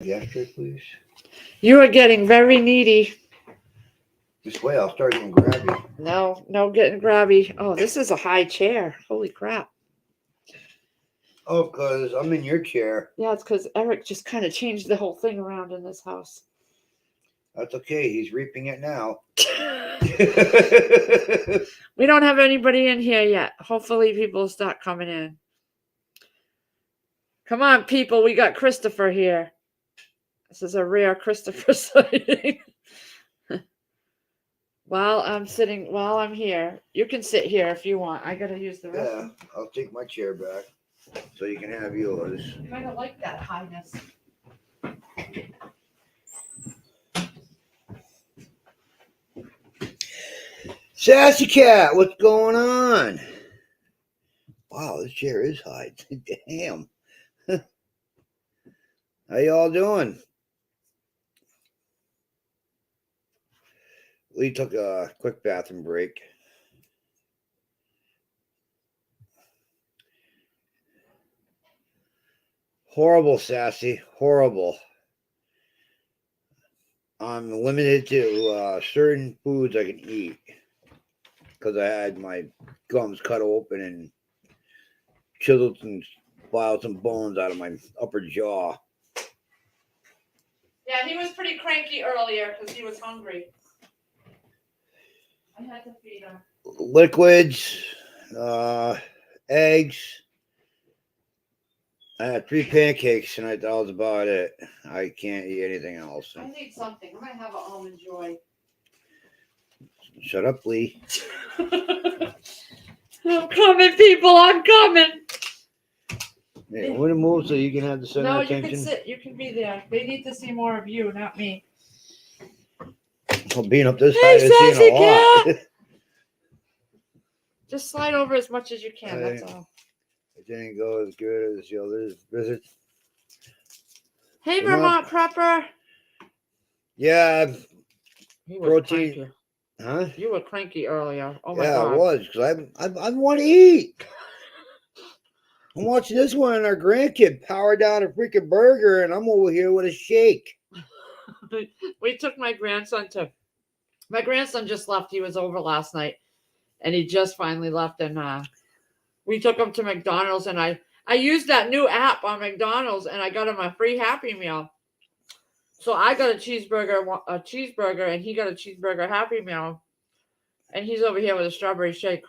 Ashtray, please. You are getting very needy. This way, I'll start getting grabby. No, no getting grabby. Oh, this is a high chair. Holy crap. Oh, because I'm in your chair. Yeah, it's because Eric just kind of changed the whole thing around in this house. That's okay. He's reaping it now. We don't have anybody in here yet. Hopefully people will start coming in. Come on, people. We got Christopher here. This is a rare Christopher sighting. While I'm here, you can sit here if you want. I gotta use the Yeah, restroom. I'll take my chair back so you can have yours. I kind of like that highness. Sassy Cat, what's going on? Wow, this chair is high. Damn. How y'all doing? We took a quick bathroom break. Horrible, Sassy. Horrible. I'm limited to certain foods I can eat because I had my gums cut open and chiseled and filed some bones out of my upper jaw. Yeah, he was pretty cranky earlier because he was hungry. I had to feed him. Liquids, eggs. I had 3 pancakes and that was about it. I can't eat anything else. I need something. I might have an almond joy. Shut up, Lee. I'm coming, people. I'm coming. Hey, I'm gonna move so you can have the center No, attention. you can sit. You can be there. They need to see more of you, not me. Well, being up this Hey, high is seeing Sassy a lot. Cat. Just slide over as much as you can. That's all. It didn't go as good as the others visits. Hey, Come on. Vermont Prepper. Yeah, You were protein. cranky. Huh? You were cranky earlier. Oh my Yeah, god. I was because I want to eat. I'm watching this one and our grandkid power down a freaking burger, and I'm over here with a shake. We took my grandson to. My grandson just left. He was over last night, and he just finally left. And we took him to McDonald's, and I used that new app on McDonald's, and I got him a free Happy Meal. So I got a cheeseburger, and he got a cheeseburger Happy Meal, and he's over here with a strawberry shake.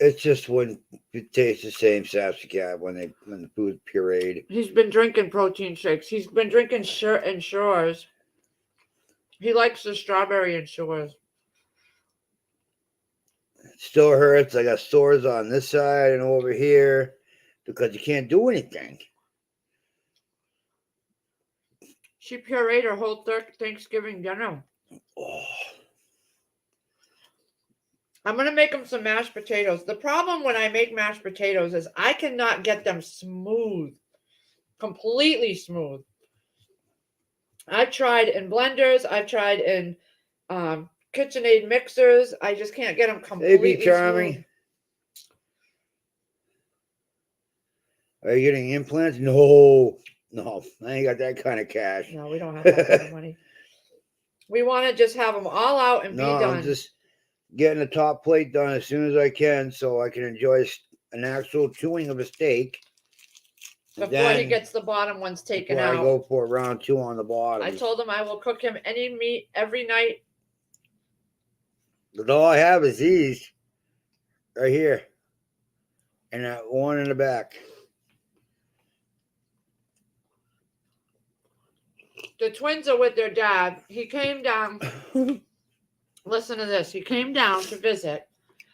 It's just when it tastes the same, Sassy Cat, when the food's pureed. He's been drinking protein shakes. He's been drinking Ensures. He likes the strawberry Ensures. It still hurts. I got sores on this side and over here because you can't do anything. She pureed her whole Thanksgiving dinner. Oh. I'm going to make them some mashed potatoes. The problem when I make mashed potatoes is I cannot get them smooth, completely smooth. I've tried in blenders. I've tried in KitchenAid mixers. I just can't get them completely Hey, Charming. smooth. Are you getting implants? No, I ain't got that kind of cash. No, we don't have that kind of money. We want to just have them all out and be done. I'm just getting the top plate done as soon as I can so I can enjoy an actual chewing of a steak. Before he gets the bottom ones taken out. I go for round 2 on the bottom. I told him I will cook him any meat every night. But all I have is these right here. And that one in the back. The twins are with their dad. He came down. Listen to this. He came down to visit.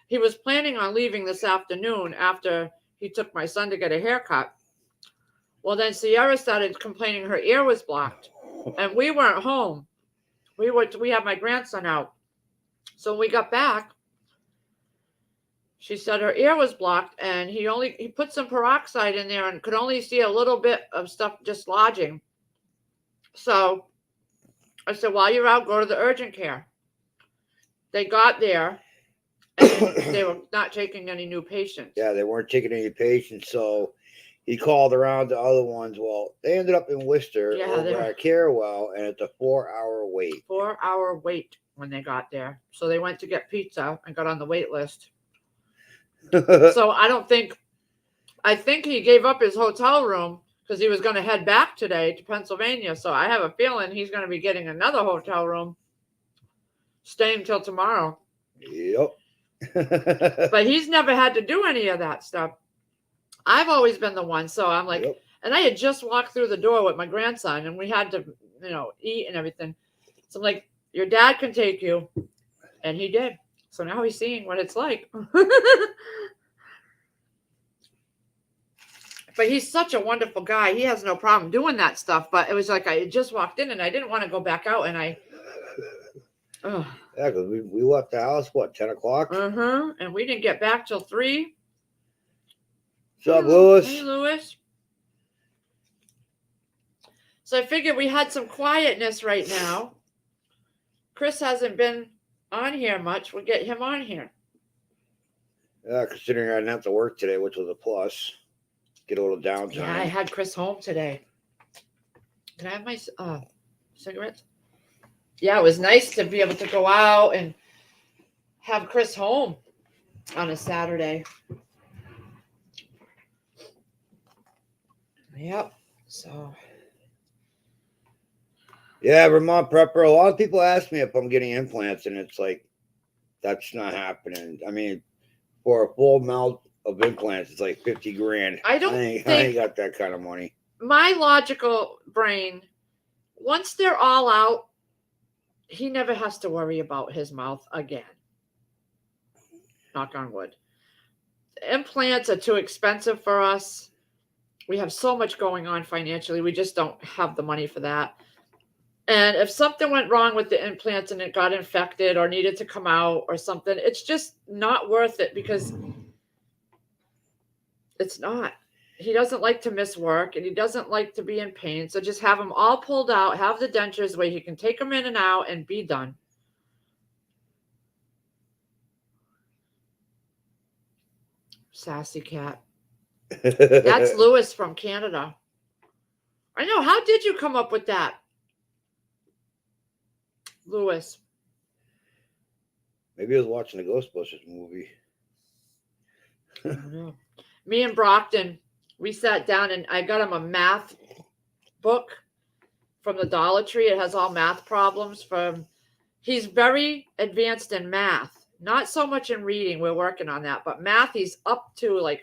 He was planning on leaving this afternoon after he took my son to get a haircut. Well, then Sierra started complaining her ear was blocked. And we weren't home. We had my grandson out. So when we got back, she said her ear was blocked and he put some peroxide in there and could only see a little bit of stuff just lodging. So I said, while you're out, go to the urgent care. They got there And they were not taking any new patients. Yeah, they weren't taking any patients, so he called around to other ones. Well, they ended up in Worcester Yeah, over they're- at Carewell, and it's a 4-hour wait. 4-hour wait when they got there. So they went to get pizza and got on the wait list. So I think he gave up his hotel room because he was going to head back today to Pennsylvania. So I have a feeling he's going to be getting another hotel room, staying till tomorrow. Yep. But he's never had to do any of that stuff. I've always been the one. So I'm like, Yep. and I had just walked through the door with my grandson and we had to, eat and everything. So I'm like, your dad can take you. And he did. So now he's seeing what it's like. But he's such a wonderful guy. He has no problem doing that stuff. But it was like I just walked in and I didn't want to go back out. And Yeah, because we left the house, what, 10 o'clock? And we didn't get back till 3. What's up, Lewis? Hey, Lewis. So I figured we had some quietness right now. Chris hasn't been on here much. We'll get him on here. Yeah, considering I didn't have to work today, which was a plus. Get a little downtime. Yeah, I had Chris home today. Can I have my cigarettes? Yeah, it was nice to be able to go out and have Chris home on a Saturday. Yep. So. Yeah, Vermont Prepper. A lot of people ask me if I'm getting implants, and it's like, that's not happening. I mean, for a full mouth of implants, it's like 50 grand. I ain't got that kind of money. My logical brain, once they're all out, he never has to worry about his mouth again. Knock on wood. Implants are too expensive for us. We have so much going on financially. We just don't have the money for that. And if something went wrong with the implants and it got infected or needed to come out or something, it's just not worth it because it's not. He doesn't like to miss work and he doesn't like to be in pain. So just have them all pulled out, have the dentures where he can take them in and out and be done. Sassy cat. That's Lewis from Canada. I know. How did you come up with that? Lewis. Maybe I was watching the Ghostbusters movie. I don't know. Me and Brockton, we sat down and I got him a math book from the Dollar Tree. It has all math problems he's very advanced in math. Not so much in reading. We're working on that. But math, he's up to like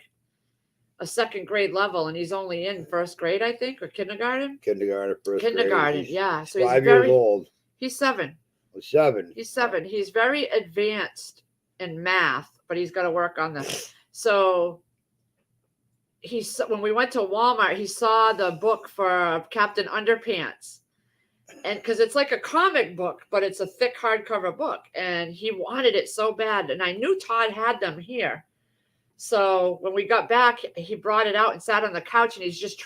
a second grade level and he's only in first grade, I think, or kindergarten. Kindergarten, first Kindergarten, grade. yeah. So 5 years old. He's 7. 7. He's 7. He's very advanced in math, but he's got to work on that. So when we went to Walmart, he saw the book for Captain Underpants. And because it's like a comic book, but it's a thick hardcover book. And he wanted it so bad. And I knew Todd had them here. So when we got back, he brought it out and sat on the couch and he's just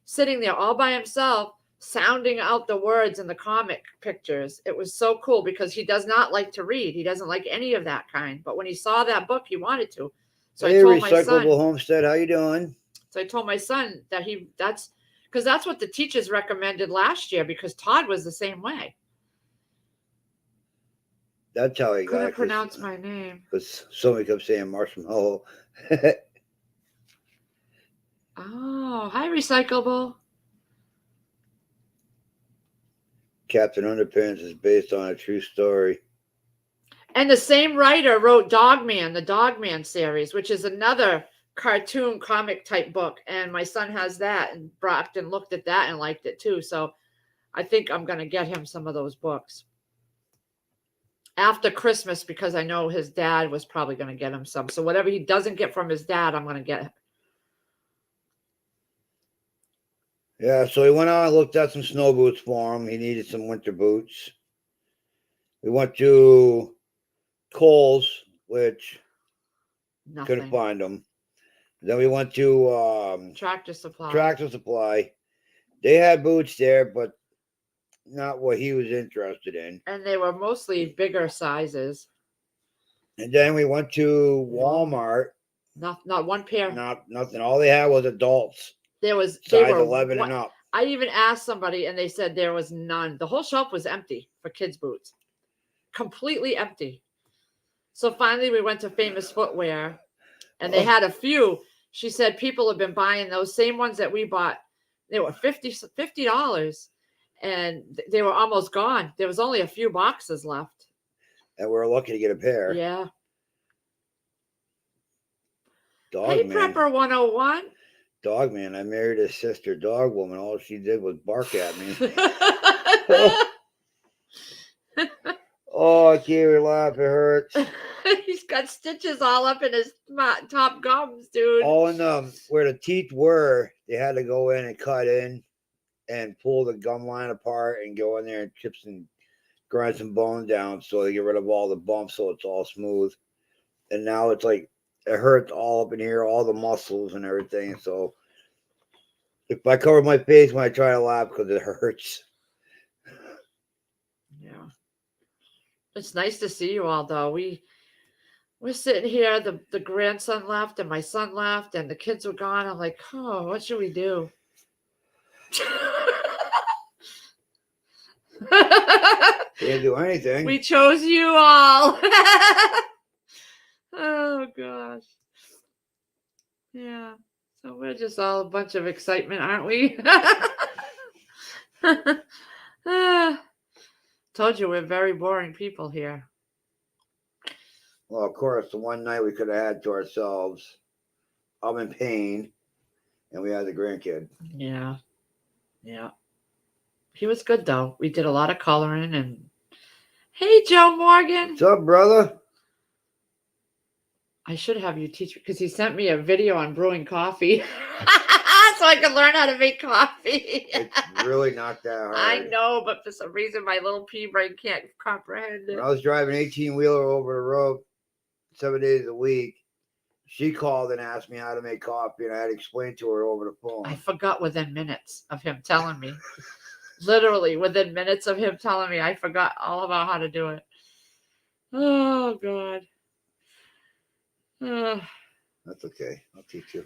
sitting there all by himself, sounding out the words in the comic pictures. It was so cool because he does not like to read. He doesn't like any of that kind. But when he saw that book, he wanted to. So Hey, I told my Recyclable son, Homestead, how you doing? So I told my son that that's because that's what the teachers recommended last year because Todd was the same way. That's how he Couldn't got it. pronounce my name. Because somebody kept saying marshmallow. Oh, hi, Recyclable. Captain Underpants is based on a true story. And the same writer wrote Dogman, the Dogman series, which is another cartoon comic type book. And my son has that, and Brockton looked at that and liked it too. So I think I'm going to get him some of those books after Christmas because I know his dad was probably going to get him some. So whatever he doesn't get from his dad, I'm going to get. Yeah, so he went out and looked at some snow boots for him. He needed some winter boots. We went to Kohl's, which Nothing. couldn't find them. Then we went to Tractor Supply. Tractor Supply. They had boots there, but not what he was interested in. And they were mostly bigger sizes. And then we went to Walmart. Not one pair. Nothing. All they had was adults, They size were 11 and up. I even asked somebody and they said there was none. The whole shelf was empty for kids' boots. Completely empty. So finally we went to Famous Footwear and they had a few. She said people have been buying those same ones that we bought. They were $50 and they were almost gone. There was only a few boxes left. And we were lucky to get a pair. Yeah. Dog Hey, man. Prepper 101. Dog man. I married his sister, dog woman. All she did was bark at me. Oh, I can't even laugh. It hurts. He's got stitches all up in his top gums, dude. All in where the teeth were, they had to go in and cut in and pull the gum line apart and go in there and chips and grind some bone down so they get rid of all the bumps so it's all smooth. And now it's like it hurts all up in here, all the muscles and everything. So if I cover my face when I try to laugh because it hurts. Yeah. It's nice to see you all though. We're sitting here, the grandson left and my son left and the kids were gone. I'm like, oh, what should we do? Can't do anything. We chose you all. Oh gosh. Yeah. So we're just all a bunch of excitement, aren't we? Told you we're very boring people here. Well, of course, the one night we could have had to ourselves. I'm in pain, and we had the grandkid. Yeah. Yeah. He was good though. We did a lot of coloring and hey, Joe Morgan. What's up, brother? I should have you teach because he sent me a video on brewing coffee so I could learn how to make coffee. It's really not that hard. I know, but for some reason my little pea brain can't comprehend it. When I was driving 18-wheeler over the road 7 days a week, she called and asked me how to make coffee, and I had to explain to her over the phone. I forgot within minutes of him telling me. Literally within minutes of him telling me, I forgot all about how to do it. Oh, God. That's okay. I'll teach you.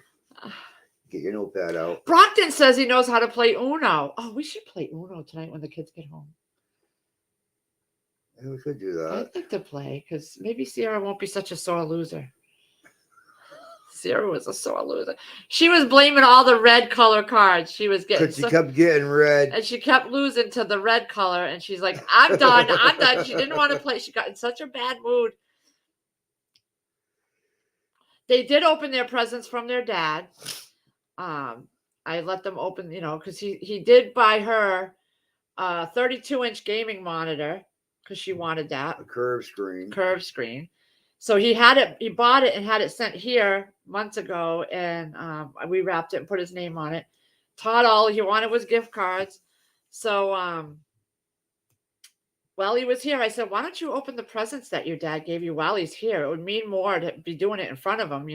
Get your notepad out. Brockton says he knows how to play Uno. Oh, we should play Uno tonight when the kids get home. Yeah, we could do that. I'd like to play because maybe Sierra won't be such a sore loser. Sierra was a sore loser. She was blaming all the red color cards. She was getting. Because she kept getting red. And she kept losing to the red color. And she's like, I'm done. I'm done. She didn't want to play. She got in such a bad mood. They did open their presents from their dad. I let them open, because he did buy her a 32-inch gaming monitor because she wanted that. A curved screen. So he bought it and had it sent here months ago, and we wrapped it and put his name on it. Todd, all he wanted was gift cards. So while he was here, I said, why don't you open the presents that your dad gave you while he's here? It would mean more to be doing it in front of him,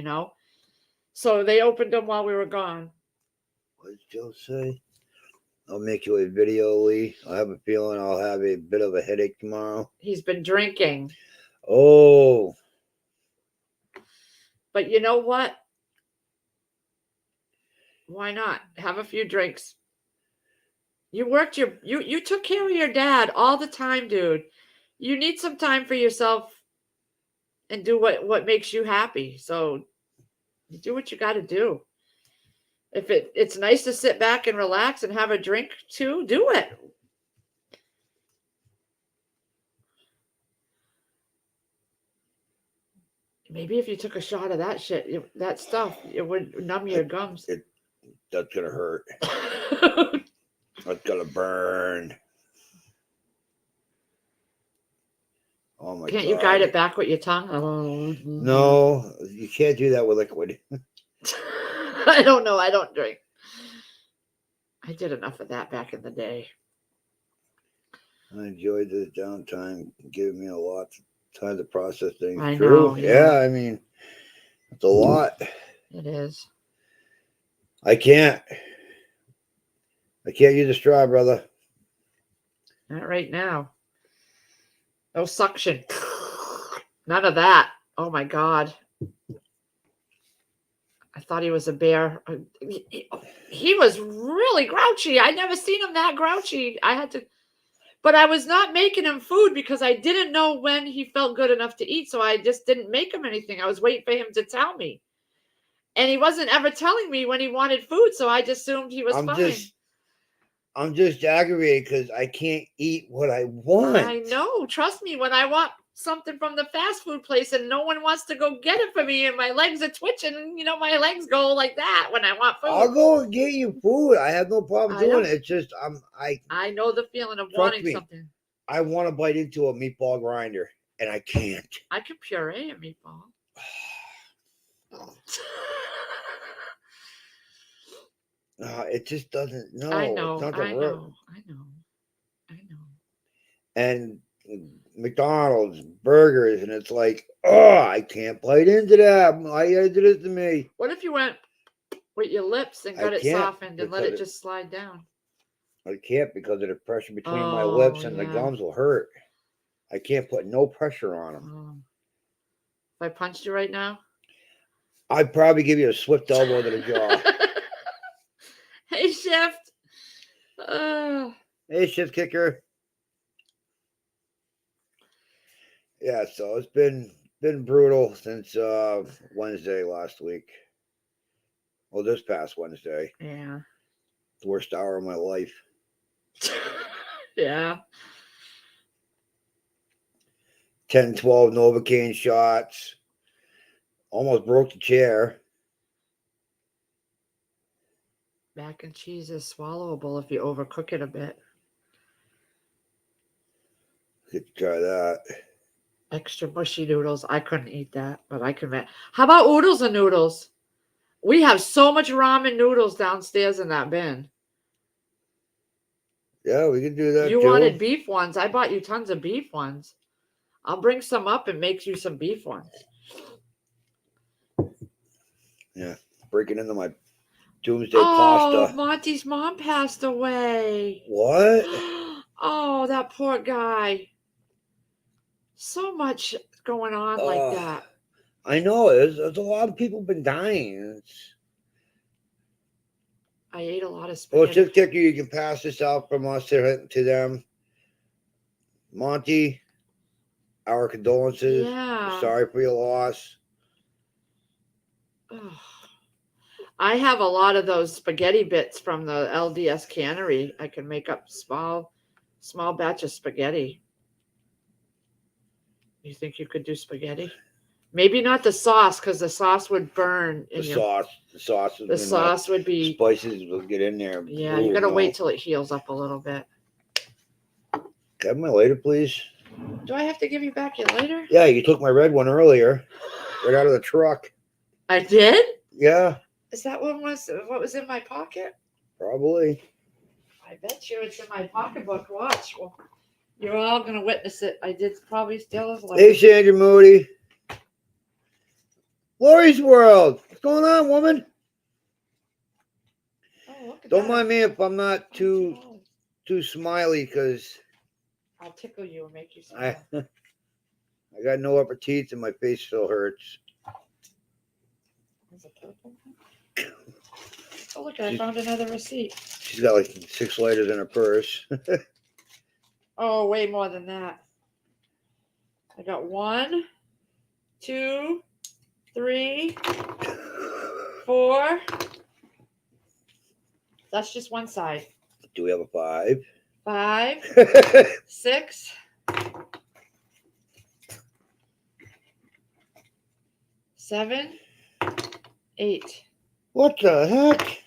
So they opened them while we were gone. What did Joe say? I'll make you a video, Lee. I have a feeling I'll have a bit of a headache tomorrow. He's been drinking. Oh. But you know what? Why not? Have a few drinks. You worked you took care of your dad all the time, dude. You need some time for yourself and do what makes you happy. So you do what you got to do. If it's nice to sit back and relax and have a drink too, do it. Maybe if you took a shot of that that stuff, it would numb your gums. That's gonna hurt. That's gonna burn. Oh my God. Can't you guide it back with your tongue? No, you can't do that with liquid. I don't know. I don't drink. I did enough of that back in the day. I enjoyed this downtime, giving me a lot of time to process things I through. know, yeah. I mean, it's a lot. It is. I can't use a straw, brother. Not right now. No suction. None of that. Oh my God. I thought he was a bear. He was really grouchy. I never seen him that grouchy. I had to, but I was not making him food because I didn't know when he felt good enough to eat. So I just didn't make him anything. I was waiting for him to tell me. And he wasn't ever telling me when he wanted food. So I just assumed he was fine. I'm just aggravated because I can't eat what I want. I know. Trust me, when I want something from the fast food place and no one wants to go get it for me and my legs are twitching, my legs go like that when I want food. I'll go and get you food. I have no problem doing it. It's just I know the feeling of Trust wanting me. something. I want to bite into a meatball grinder and I can't. I can puree a meatball. It just doesn't. No, I know. it's not I the work. know. And McDonald's burgers, and it's like, oh, I can't bite into that. Why you gotta do this to me? What if you went with your lips and got it can't softened and let because it just slide down? I can't because of the pressure between my lips and the yeah. gums will hurt. I can't put no pressure on them. If I punched you right now? I'd probably give you a swift elbow to the jaw. Hey, Shift. Hey, shift kicker. Yeah, so it's been brutal since Wednesday last week. Well, this past Wednesday. Yeah. The worst hour of my life. Yeah. 10, 12 Novocaine shots. Almost broke the chair. Mac and cheese is swallowable if you overcook it a bit. Could try that. Extra mushy noodles. I couldn't eat that, but I can make. How about oodles and noodles? We have so much ramen noodles downstairs in that bin. Yeah, we could do that. You too. wanted beef ones. I bought you tons of beef ones. I'll bring some up and make you some beef ones. Yeah, breaking into my doomsday pasta. Oh, Monty's mom passed away. What? Oh, that poor guy. So much going on like that. I know. There's a lot of people been dying. I ate a lot of Well, spaghetti. Shift Kicker, you can pass this out from us to them. Monty, our condolences. Yeah. Sorry for your loss. Oh. I have a lot of those spaghetti bits from the LDS cannery. I can make up small batch of spaghetti. You think you could do spaghetti? Maybe not the sauce, because the sauce would burn. The sauce would be. Spices will get in there. Yeah, you gotta wait till it heals up a little bit. Can I have my lighter, please? Do I have to give you back your lighter? Yeah, you took my red one earlier, right out of the truck. I did? Yeah. Is that what was in my pocket? Probably. I bet you it's in my pocketbook. Watch. Well, you're all gonna witness it. I did probably steal his lighter. Hey, Sandra Moody. Lori's World. What's going on, woman? Oh, look at Don't that. mind me if I'm not too smiley, because I'll tickle you and make you smile. I got no upper teeth and my face still hurts. There's a purple one. Oh, look, I found another receipt. She's got like 6 lighters in her purse. Oh, way more than that. I got 1, 2, 3, 4. That's just one side. Do we have a 5? 5, 6, 7, 8. What the heck?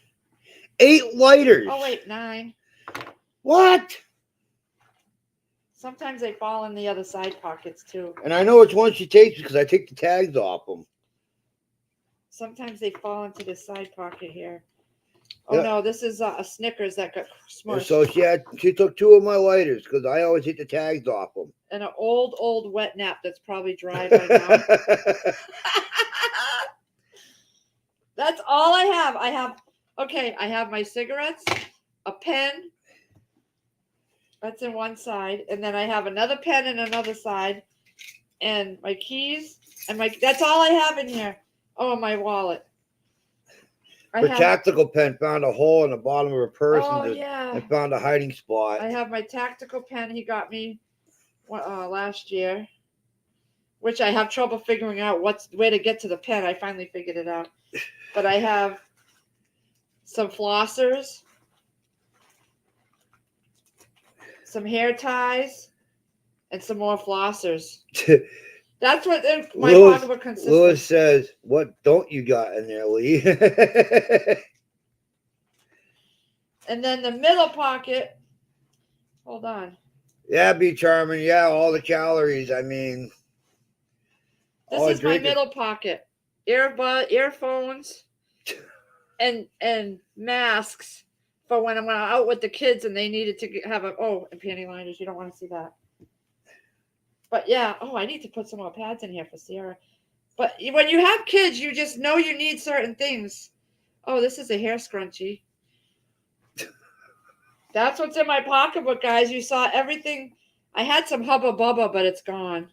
8 lighters. Oh, wait, 9. What? Sometimes they fall in the other side pockets too. And I know which one she takes because I take the tags off them. Sometimes they fall into the side pocket here. Oh Yeah. no, this is a Snickers that got And smushed. so she took 2 of my lighters because I always take the tags off them. And an old wet nap that's probably dry by now. That's all I have. I have my cigarettes, a pen. That's in one side. And then I have another pen in another side. And my keys And that's all I have in here. Oh, my wallet. Her tactical pen found a hole in the bottom of her purse and found a hiding spot. I have my tactical pen he got me last year, which I have trouble figuring out where to get to the pen. I finally figured it out. But I have some flossers, some hair ties, and some more flossers. That's what my pocketbook consists of. Lewis says, "What don't you got in there, Lee?" And then the middle pocket. Hold on. Yeah, be charming. Yeah, all the calories. I mean, this is my middle pocket. Earphones, and masks for when I'm out with the kids and they needed to have and panty liners. You don't want to see that. But yeah, I need to put some more pads in here for Sierra. But when you have kids, you just know you need certain things. Oh, this is a hair scrunchie. That's what's in my pocketbook, guys. You saw everything. I had some Hubba Bubba, but it's gone.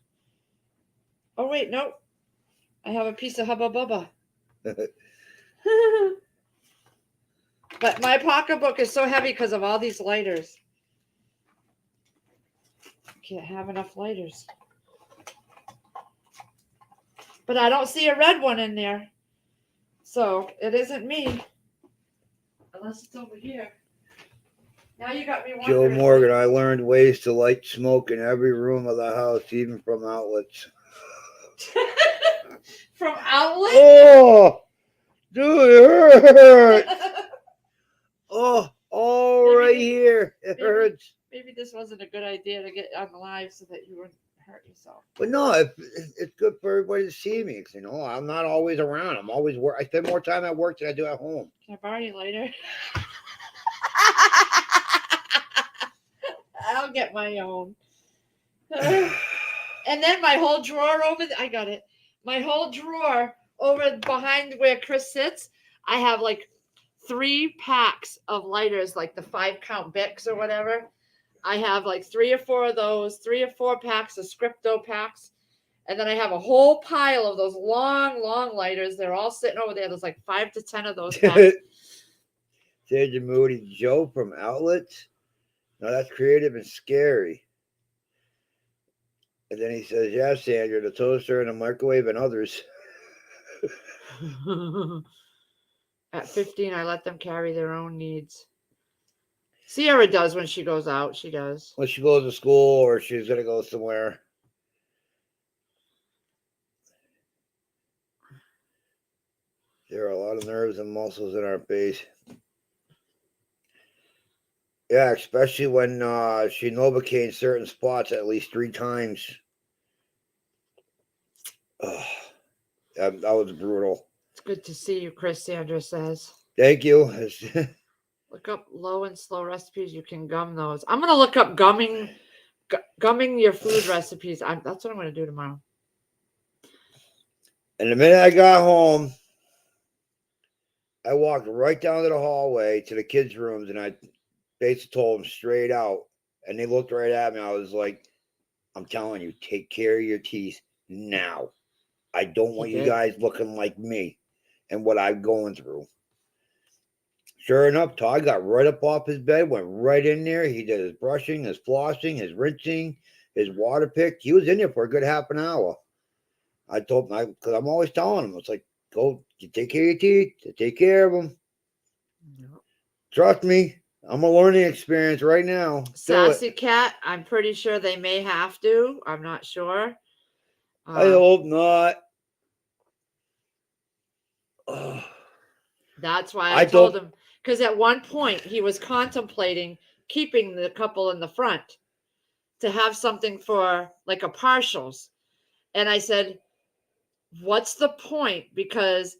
Oh, wait, nope. I have a piece of Hubba Bubba. But my pocketbook is so heavy because of all these lighters. I can't have enough lighters. But I don't see a red one in there. So it isn't me. Unless it's over here. Now you got me wondering. Joe Morgan, I learned ways to light smoke in every room of the house, even from outlets. From outlets? Oh, dude, it hurts. Right here. It hurts. Maybe this wasn't a good idea to get on the live so that you wouldn't hurt yourself. But no, it's good for everybody to see me. Cause, I'm not always around. I'm always work. I spend more time at work than I do at home. Can I borrow you later? I'll get my own. And then my whole drawer over I got it. My whole drawer over behind where Chris sits, I have like 3 packs of lighters, like the 5-count Bics or whatever. I have like 3 or 4 of those, 3 or 4 packs of Scripto packs. And then I have a whole pile of those long lighters. They're all sitting over there. There's like 5 to 10 of those packs. Sage and Moody, Joe from Outlets. No, that's creative and scary. And then he says, yeah, Sandra, the toaster and the microwave and others. At 15, I let them carry their own needs. Sierra does when she goes out. She does. When she goes to school or she's going to go somewhere. There are a lot of nerves and muscles in our face. Yeah, especially when she Novocaine certain spots at least 3 times. Oh, that was brutal. It's good to see you, Chris, Sandra says. Thank you. Look up low and slow recipes. You can gum those. I'm going to look up gumming your food recipes. That's what I'm going to do tomorrow. And the minute I got home, I walked right down to the hallway to the kids' rooms, and I basically told them straight out, and they looked right at me. I was like, I'm telling you, take care of your teeth now. I don't want you guys looking like me and what I'm going through. Sure enough, Todd got right up off his bed, went right in there. He did his brushing, his flossing, his rinsing, his water pick. He was in there for a good half an hour. I told him, because I'm always telling him, it's like, go, you take care of your teeth, take care of them. Yep. Trust me, I'm a learning experience right now. Sassy Cat, I'm pretty sure they may have to. I'm not sure. I hope not. That's why I told him, because at one point he was contemplating keeping the couple in the front to have something for like a partials. And I said, what's the point? Because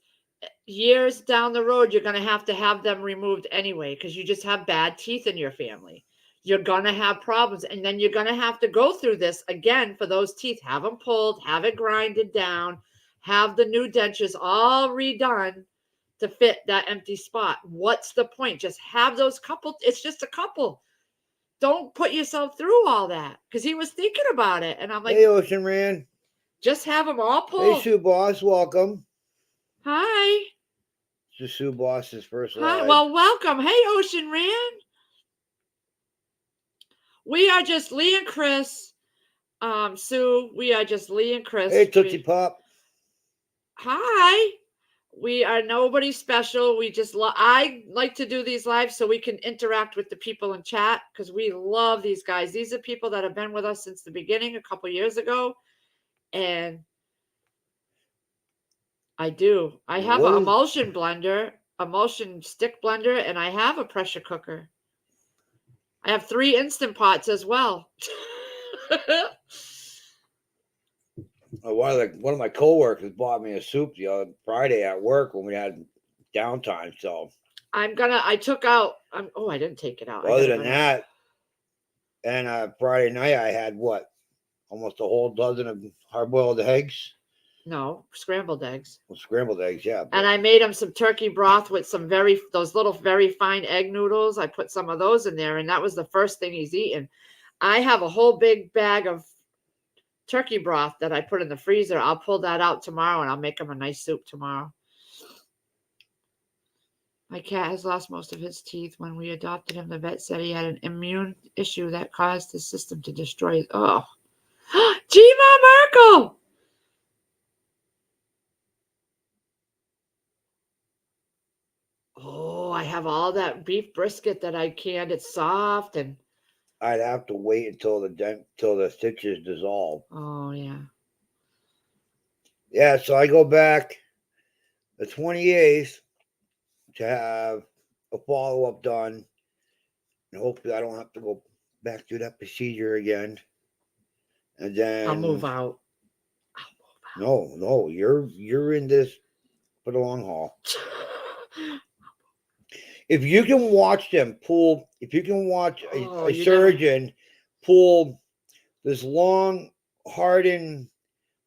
years down the road, you're going to have them removed anyway, because you just have bad teeth in your family. You're going to have problems. And then you're going to have to go through this again for those teeth. Have them pulled, have it grinded down, have the new dentures all redone to fit that empty spot. What's the point? Just have those couple. It's just a couple. Don't put yourself through all that. Because he was thinking about it. And I'm like, hey, Ocean Man. Just have them all Hey, pulled. Sue Boss, welcome. Hi. This is Sue Boss's first Hi. live. Well, welcome. Hey, Ocean Rand. We are just Lee and Chris. Sue, we are just Lee and Chris. Hey, Tootsie Pop. Hi. We are nobody special. We just I like to do these lives so we can interact with the people in chat because we love these guys. These are people that have been with us since the beginning a couple years ago. And I do. I have What an is- emulsion blender, emulsion stick blender, and I have a pressure cooker. I have 3 Instant Pots as well. One of my coworkers bought me a soup the other Friday at work when we had downtime. So I took out, I didn't take it out. I other gotta than go- that, and Friday night I had what? Almost a whole dozen of hard-boiled eggs. No, scrambled eggs. Well, scrambled eggs, yeah. And I made him some turkey broth with some those little very fine egg noodles. I put some of those in there, and that was the first thing he's eaten. I have a whole big bag of turkey broth that I put in the freezer. I'll pull that out tomorrow, and I'll make him a nice soup tomorrow. My cat has lost most of his teeth. When we adopted him, the vet said he had an immune issue that caused his system to destroy his. Oh, Gma Merkel! Oh, I have all that beef brisket that I canned. It's soft and. I'd have to wait until the stitches dissolve. Oh yeah. Yeah, so I go back the 28th to have a follow-up done, and hopefully I don't have to go back through that procedure again. And then I'll move out. No, you're in this for the long haul. If you can watch them pull, if you can watch a surgeon pull this long, hardened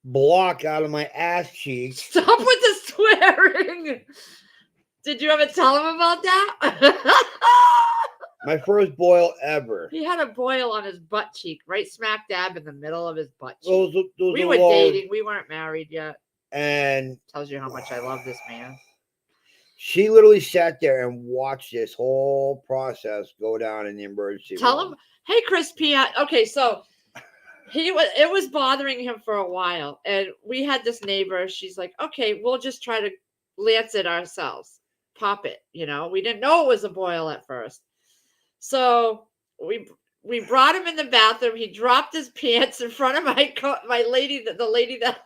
block out of my ass cheek. Stop with the swearing. Did you ever tell him about that? My first boil ever. He had a boil on his butt cheek, right smack dab in the middle of his butt cheek. Those we were dating. We weren't married yet. And tells you how much I love this man. She literally sat there and watched this whole process go down in the emergency room. Tell him, hey, Chris P. Okay, so it was bothering him for a while, and we had this neighbor. She's like, okay, we'll just try to lance it ourselves, pop it. We didn't know it was a boil at first, so we brought him in the bathroom. He dropped his pants in front of my lady, the lady that.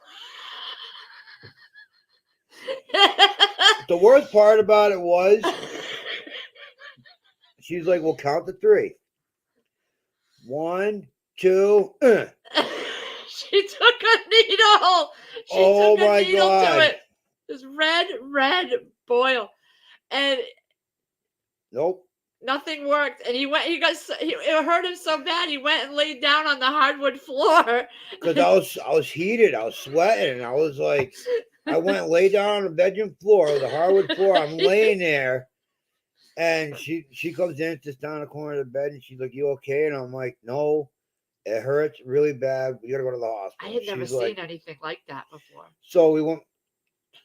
The worst part about it was she's like, we'll count to 3. 1, 2. She took a needle. Oh my God. To it. This red boil. And nope. Nothing worked. And it hurt him so bad he went and laid down on the hardwood floor. Because I was heated, I was sweating, and I was like, I went and laid down on the bedroom floor, the hardwood floor. I'm laying there, and she comes in, sits down in the corner of the bed, and she's like, "You okay?" And I'm like, "No, it hurts really bad. We gotta go to the hospital." I had never seen anything like that before. So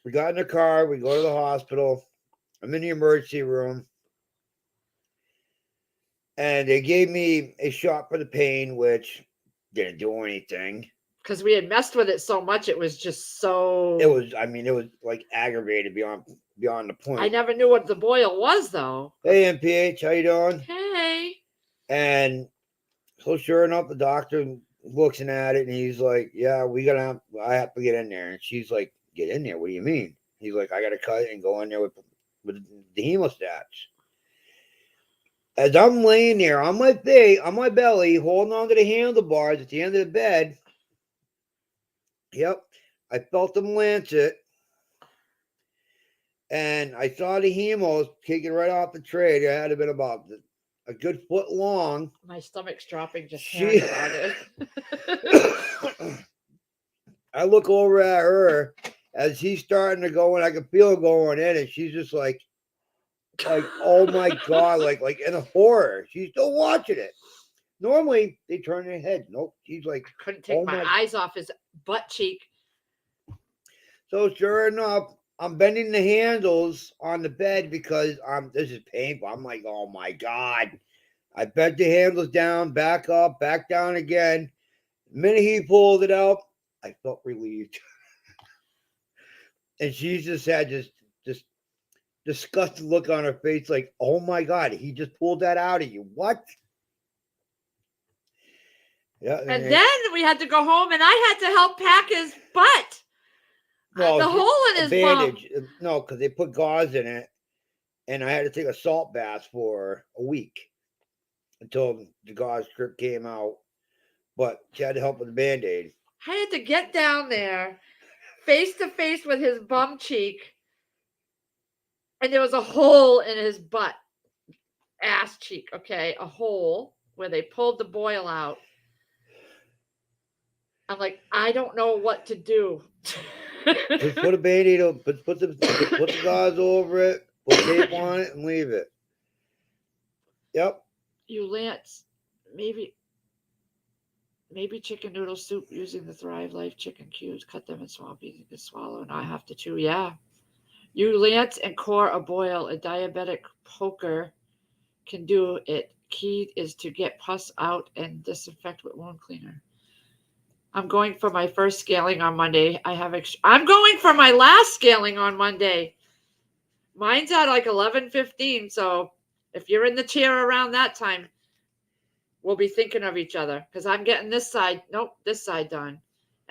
we got in the car, we go to the hospital. I'm in the emergency room, and they gave me a shot for the pain, which didn't do anything. Because we had messed with it so much, it was just so. It was like aggravated beyond the point. I never knew what the boil was, though. Hey, MPH, how you doing? Hey. And so sure enough, the doctor looks at it, and he's like, "Yeah, I have to get in there." And she's like, "Get in there? What do you mean?" He's like, "I got to cut it and go in there with the hemostats." As I'm laying there on my belly, holding onto the handlebars at the end of the bed. Yep, I felt them lance it, and I saw the hemos taken right off the tray. They had been about a good foot long. My stomach's dropping just hearing about it. I look over at her as he's starting to go, and I can feel it going in, and she's just like, oh my God, like in a horror. She's still watching it. Normally they turn their head. Nope. She's like, I couldn't take my eyes off his butt cheek. So sure enough, I'm bending the handles on the bed because this is painful. I'm like, oh my God. I bent the handles down, back up, back down again. The minute he pulled it out, I felt relieved. And she just had this disgusted look on her face, like, oh my God, he just pulled that out of you. What? Yeah. And then we had to go home, and I had to help pack his butt. No, The hole in a his bandage. bum. No, because they put gauze in it, and I had to take a salt bath for a week until the gauze strip came out. But she had to help with the Band-Aid. I had to get down there, face to face with his bum cheek, and there was a hole in his butt, ass cheek. Okay, a hole where they pulled the boil out. I'm like, I don't know what to do. Just put a Band-Aid on, put the gauze over it, put tape on it, and leave it. Yep. You Lance, maybe chicken noodle soup using the Thrive Life chicken cubes. Cut them in small pieces you can swallow and I have to chew. Yeah. You Lance and core a boil. A diabetic poker can do it. Key is to get pus out and disinfect with wound cleaner. I'm going for my first scaling on Monday. I'm going for my last scaling on Monday. Mine's at like 11:15. So if you're in the chair around that time, we'll be thinking of each other because I'm getting this side done.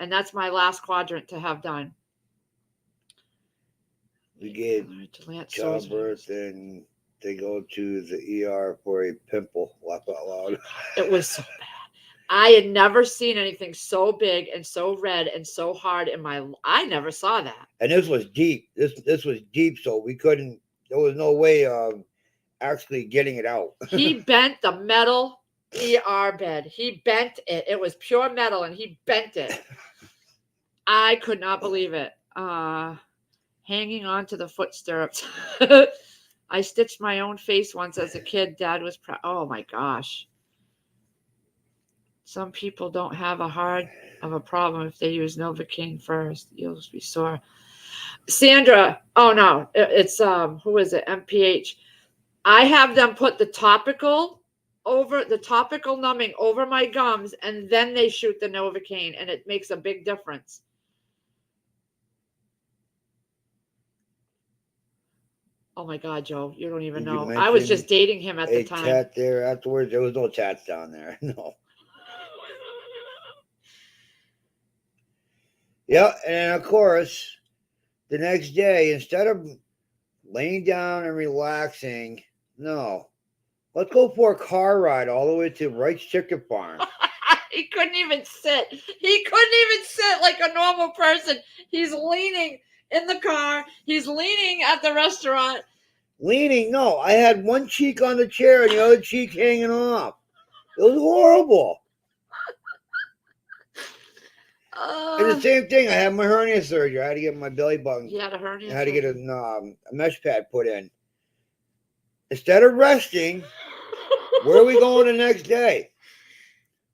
And that's my last quadrant to have done. We get childbirth and they go to the ER for a pimple. Laugh out loud. It was so bad. I had never seen anything so big and so red and so hard I never saw that. And this was deep. This was deep, so we couldn't. There was no way of actually getting it out. He bent the metal ER bed. He bent it. It was pure metal, and he bent it. I could not believe it. Hanging on to the foot stirrups. I stitched my own face once as a kid. Dad was proud. Oh my gosh. Some people don't have a hard of a problem if they use Novocaine first. You'll be sore. Sandra, oh no, it's who is it? MPH. I have them put the topical numbing over my gums, and then they shoot the Novocaine, and it makes a big difference. Oh my God, Joe, you don't even know. I was just dating him at the time. Tat there afterwards. There was no tats down there. No. Yeah, and of course, the next day, instead of laying down and relaxing, no, let's go for a car ride all the way to Wright's Chicken Farm. He couldn't even sit. He couldn't even sit like a normal person. He's leaning in the car. He's leaning at the restaurant. Leaning? No, I had one cheek on the chair and the other cheek hanging off. It was horrible. And the same thing, I had my hernia surgery. I had to get my belly button. You had a hernia? I had to get a mesh pad put in. Instead of resting, where are we going the next day?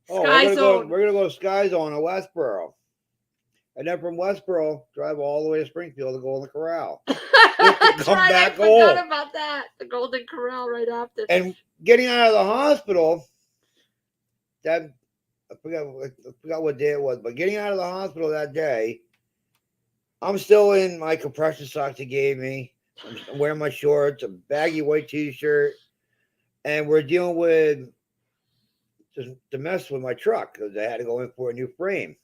Oh, we're going to go to Sky Zone in Westboro. And then from Westboro, drive all the way to Springfield to go in the Corral. That's right, I forgot about that. The Golden Corral right after. And getting out of the hospital, I forgot what day it was, but getting out of the hospital that day, I'm still in my compression socks he gave me. I'm wearing my shorts, a baggy white t-shirt, and we're dealing with just the mess with my truck because I had to go in for a new frame.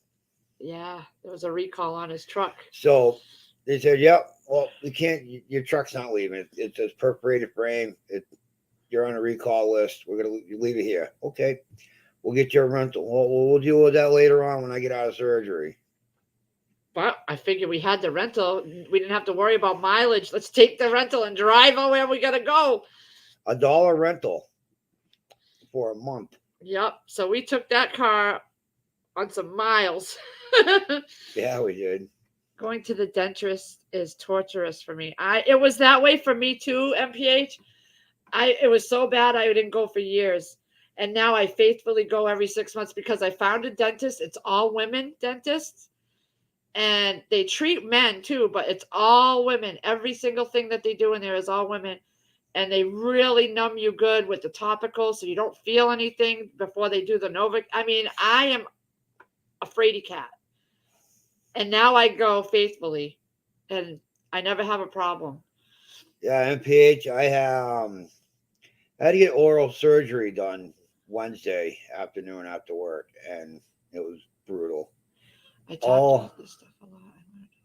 Yeah, there was a recall on his truck. So they said, "Yep, well, you can't. Your truck's not leaving. It's a perforated frame. You're on a recall list. We're gonna leave it here." Okay, we'll get you a rental. We'll deal with that later on when I get out of surgery. But I figured we had the rental. We didn't have to worry about mileage. Let's take the rental and drive where we gotta go. $1 rental for a month. Yep. So we took that car on some miles. Yeah, we did. Going to the dentist is torturous for me. It was that way for me too, MPH. It was so bad I didn't go for years. And now I faithfully go every 6 months because I found a dentist. It's all women dentists. and they treat men too, but it's all women. Every single thing that they do in there is all women. And they really numb you good with the topical so you don't feel anything before they do the Novik. I mean, I am a fraidy cat. And now I go faithfully and I never have a problem. Yeah, MPH. I had to get oral surgery done Wednesday afternoon after work, and it was brutal. I talked All about this stuff a lot.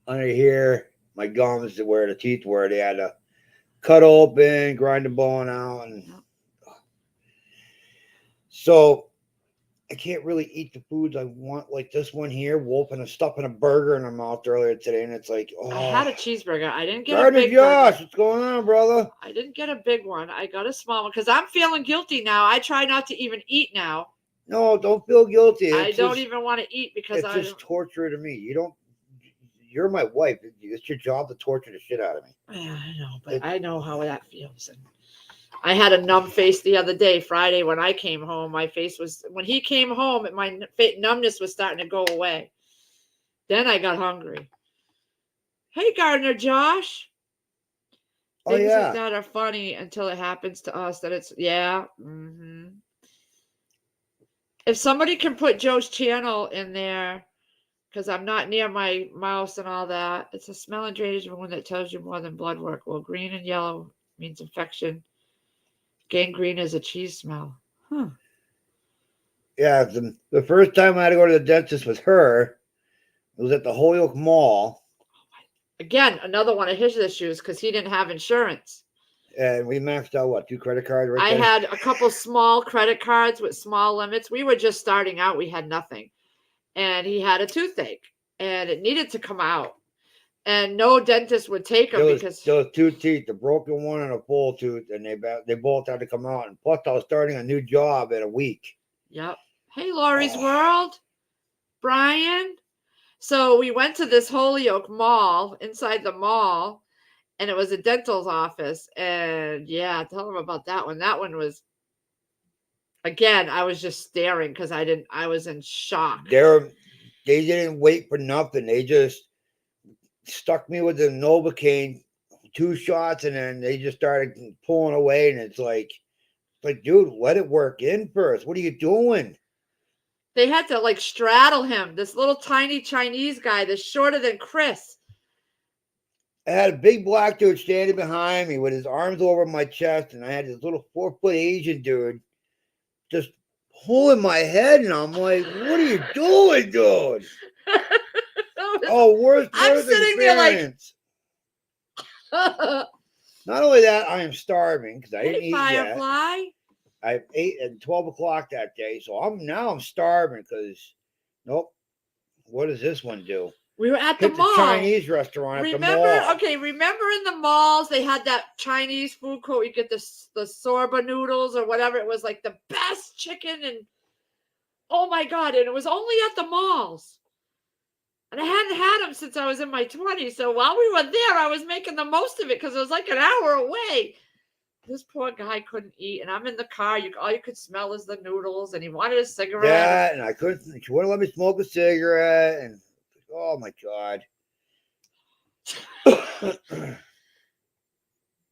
under here, my gums, where the teeth were, they had to cut open, grind the bone out, and so I can't really eat the foods I want, like this one here, wolfing and stuffing a burger in my mouth earlier today, and it's like, I had oh, a cheeseburger. I didn't get a Gardner big Josh, burger. what's going on, brother? I didn't get a big one. I got a small one because I'm feeling guilty now. I try not to even eat now. No, don't feel guilty. I don't even want to eat because it's just torture to me. You're my wife. It's your job to torture the shit out of me. Yeah, I know, but I know how that feels. And I had a numb face the other day, Friday, when I came home. My face was, when he came home, my numbness was starting to go away. Then I got hungry. Hey, Gardner Josh. Things like that are funny until it happens to us. That it's, yeah. Mm-hmm. If somebody can put Joe's channel in there, because I'm not near my mouse and all that. It's a smell and drainage wound that tells you more than blood work. Well, green and yellow means infection. Gangrene is a cheese smell. Huh. Yeah, the first time I had to go to the dentist with her, it was at the Holyoke Mall. Again, another one of his issues because he didn't have insurance. And we maxed out, what, 2 credit cards right I there? had a couple small credit cards with small limits. We were just starting out. We had nothing. And he had a toothache. And it needed to come out. And no dentist would take him because there was 2 teeth, a broken one and a full tooth, and they both had to come out. And plus, I was starting a new job in a week. Yep. Hey, Lori's World, Brian. So we went to this Holyoke Mall, inside the mall, and it was a dental office. And yeah, tell them about that one. That one was, again, I was just staring because I was in shock. They didn't wait for nothing. They just stuck me with the Novocaine, 2 shots, and then they just started pulling away. And it's like, dude, let it work in first. What are you doing? They had to like straddle him. This little tiny Chinese guy that's shorter than Chris. I had a big black dude standing behind me with his arms over my chest, and I had this little 4-foot Asian dude just pulling my head, and I'm like, "What are you doing, dude?" Oh, worst I'm sitting experience. There like. Not only that, I am starving because I didn't eat Firefly. yet. I ate at 12 o'clock that day, so I'm starving because nope. What does this one do? We were at the mall. Chinese restaurant at the mall. Remember in the malls they had that Chinese food court. You get the sorba noodles or whatever. It was like the best chicken, and oh my god! And it was only at the malls. And I hadn't had them since I was in my 20s. So while we were there, I was making the most of it because it was like an hour away. This poor guy couldn't eat, and I'm in the car. All you could smell is the noodles, and he wanted a cigarette. Yeah, and I couldn't. She wouldn't let me smoke a cigarette, and oh my god.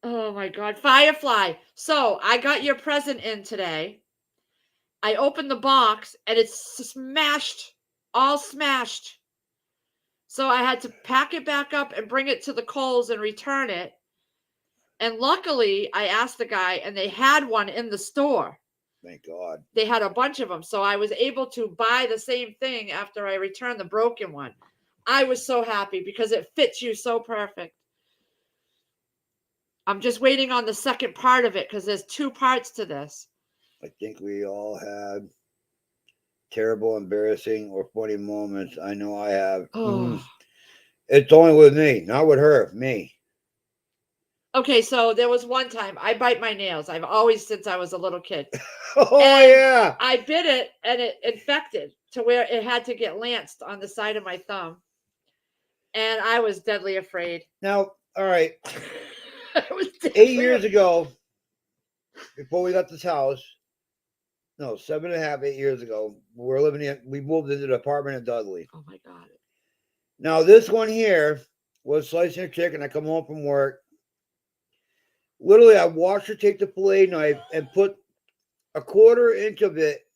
Oh my god, Firefly. So I got your present in today. I opened the box, and it's smashed, all smashed. So I had to pack it back up and bring it to the Kohl's and return it. And luckily, I asked the guy, and they had one in the store. Thank God. They had a bunch of them. So I was able to buy the same thing after I returned the broken one. I was so happy because it fits you so perfect. I'm just waiting on the second part of it because there's 2 parts to this. I think we all had terrible, embarrassing, or funny moments. I know I have. Oh. It's only with me, not with her, me. Okay, so there was one time I bite my nails. I've always since I was a little kid. Yeah. I bit it and it infected to where it had to get lanced on the side of my thumb. And I was deadly afraid. Now, all right. I was 8 years ago, before we got this house, no, 7.5, 8 years ago, we moved into the apartment in Dudley. Oh my God. Now, this one here was slicing a chicken. I come home from work. Literally, I watched her take the fillet knife and put a 1/4 inch of it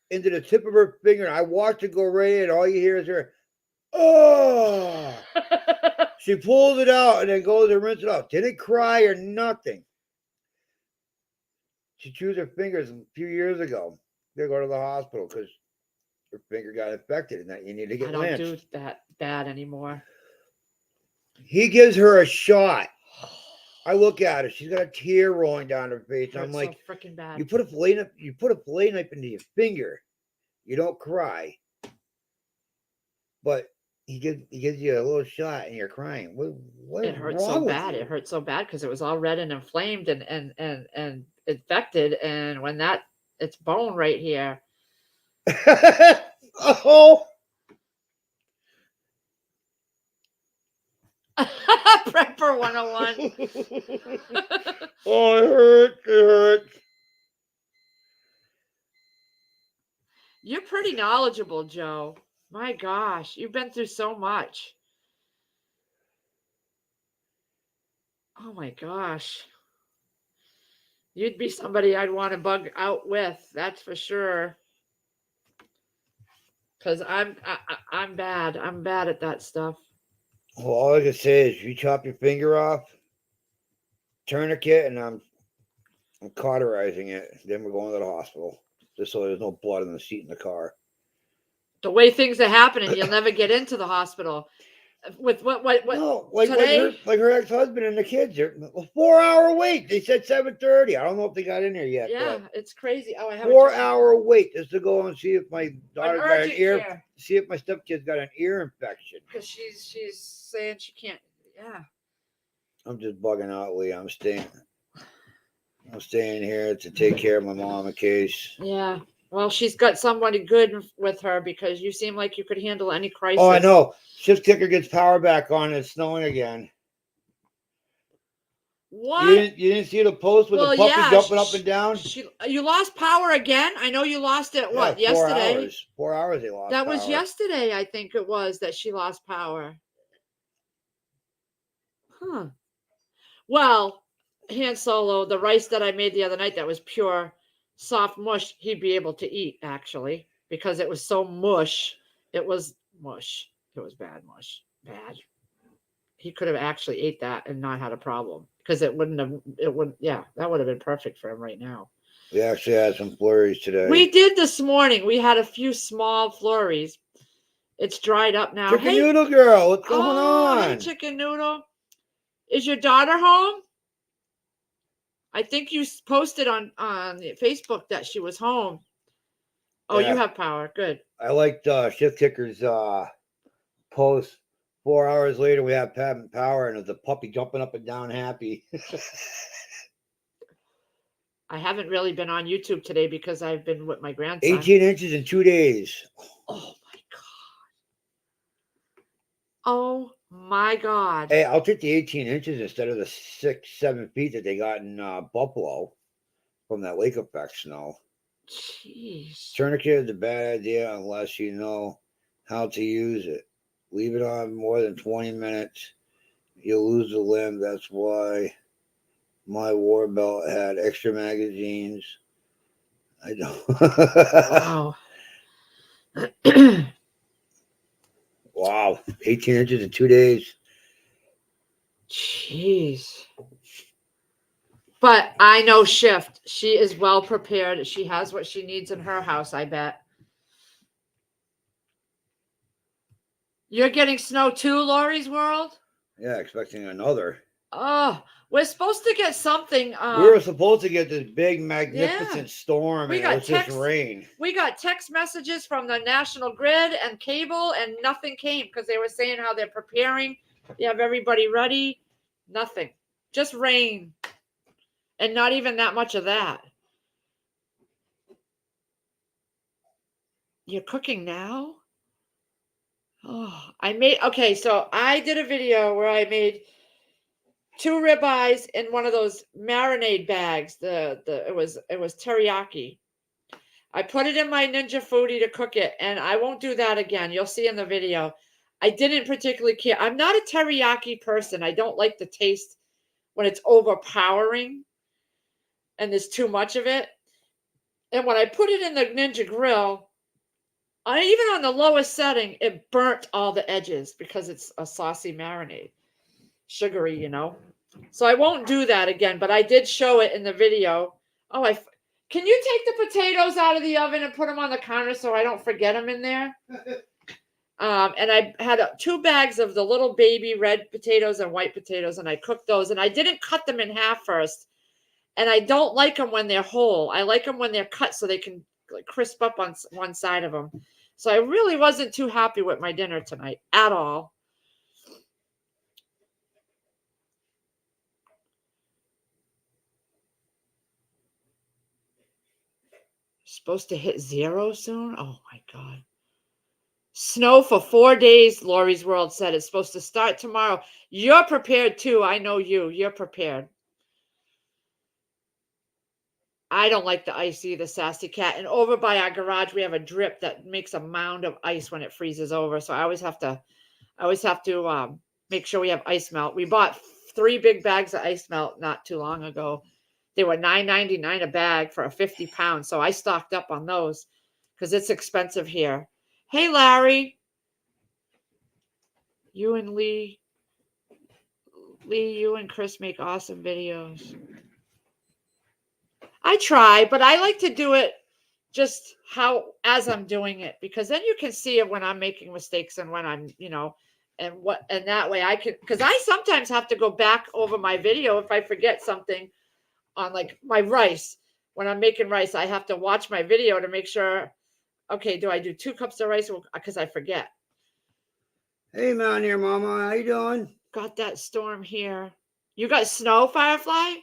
into the tip of her finger. I watched it go right in. All you hear is her, oh. She pulls it out and then goes and rinse it off. Didn't cry or nothing. She chewed her fingers a few years ago. They go to the hospital because her finger got infected and that you need to I get don't do lynched. that bad anymore. He gives her a shot. I look at her. She's got a tear rolling down her face. I'm Hurts like, so freaking bad. you put a fillet knife into your finger. You don't cry. But he gives you a little shot and you're crying. What It is hurts so wrong with bad. you? It hurts so bad because it was all red and inflamed and infected. And when it's bone right here. Oh. Prepper 101. Oh, it hurts. It hurts. You're pretty knowledgeable, Joe. My gosh, you've been through so much. Oh my gosh. You'd be somebody I'd want to bug out with, that's for sure. Because I'm bad. I'm bad at that stuff. Well, all I can say is, you chop your finger off, tourniquet, and I'm cauterizing it. Then we're going to the hospital, just so there's no blood in the seat in the car. The way things are happening, you'll never get into the hospital. With what No, like today? her ex-husband and the kids. A 4-hour wait. They said 7:30. I don't know if they got in there yet. Yeah, But it's crazy. Oh, I have 4-hour wait just to go and see if my daughter got an urgent ear. care. See if my stepkid's got an ear infection. Because she's saying she can't. Yeah. I'm just bugging out, Lee. I'm staying here to take care of my mom in case. Yeah. Well, she's got somebody good with her because you seem like you could handle any crisis. Oh, I know. Shift kicker gets power back on. It's snowing again. What? You didn't see the post with the puppy jumping up and down? You lost power again? I know you lost it, what, yesterday? 4 hours. 4 hours they lost That power. was yesterday, I think it was, that she lost power. Huh. Well, Han Solo, the rice that I made the other night that was pure soft mush, he'd be able to eat, actually, because it was so mush. It was mush. It was bad mush. Bad. He could have actually ate that and not had a problem because that would have been perfect for him right now. We actually had some flurries today. We did this morning. We had a few small flurries. It's dried up now. Chicken Noodle girl, what's going on? Hey, Chicken Noodle. Is your daughter home? I think you posted on Facebook that she was home. Oh, yeah. You have power. Good. I liked Shift Kicker's post. 4 hours later, we have power, and there's a puppy jumping up and down happy. I haven't really been on YouTube today because I've been with my grandson. 18 inches in 2 days. Oh, my God. Oh, my God. Hey, I'll take the 18 inches instead of the 6-7 feet that they got in Buffalo from that lake effect snow. Jeez. Tourniquet is a bad idea unless you know how to use it. Leave it on more than 20 minutes. You'll lose the limb. That's why my war belt had extra magazines. I don't. Wow. Wow. 18 inches in 2 days. Jeez. But I know Shift. She is well prepared. She has what she needs in her house, I bet. You're getting snow too, Lori's World? Yeah, expecting another. Oh, we're supposed to get something. We were supposed to get this big, magnificent storm, and it was just rain. We got text messages from the National Grid and cable, and nothing came because they were saying how they're preparing. They have everybody ready. Nothing. Just rain. And not even that much of that. You're cooking now? Oh, so I did a video where I made 2 ribeyes in one of those marinade bags. It was teriyaki. I put it in my Ninja Foodie to cook it, and I won't do that again. You'll see in the video. I didn't particularly care. I'm not a teriyaki person. I don't like the taste when it's overpowering and there's too much of it. And when I put it in the Ninja Grill, even on the lowest setting, it burnt all the edges because it's a saucy marinade. Sugary, So I won't do that again, but I did show it in the video. Oh, can you take the potatoes out of the oven and put them on the counter so I don't forget them in there? And I had 2 bags of the little baby red potatoes and white potatoes, and I cooked those. And I didn't cut them in half first. And I don't like them when they're whole. I like them when they're cut so they can crisp up on one side of them. So I really wasn't too happy with my dinner tonight at all. Supposed to hit 0 soon? Oh my God. Snow for 4 days, Lori's World said. It's supposed to start tomorrow. You're prepared too. I know you. You're prepared. I don't like the ice either, Sassy Cat. And over by our garage, we have a drip that makes a mound of ice when it freezes over. So I always have to make sure we have ice melt. We bought 3 big bags of ice melt not too long ago. They were $9.99 a bag for a 50 pounds. So I stocked up on those because it's expensive here. Hey, Larry. You and Lee, you and Chris make awesome videos. I try, but I like to do it just as I'm doing it, because then you can see it when I'm making mistakes and when I'm, and that way I can, because I sometimes have to go back over my video if I forget something on like my rice. When I'm making rice, I have to watch my video to make sure, okay, do I do 2 cups of rice? Because I forget. Hey, Mountaineer Mama, how you doing? Got that storm here. You got snow, Firefly?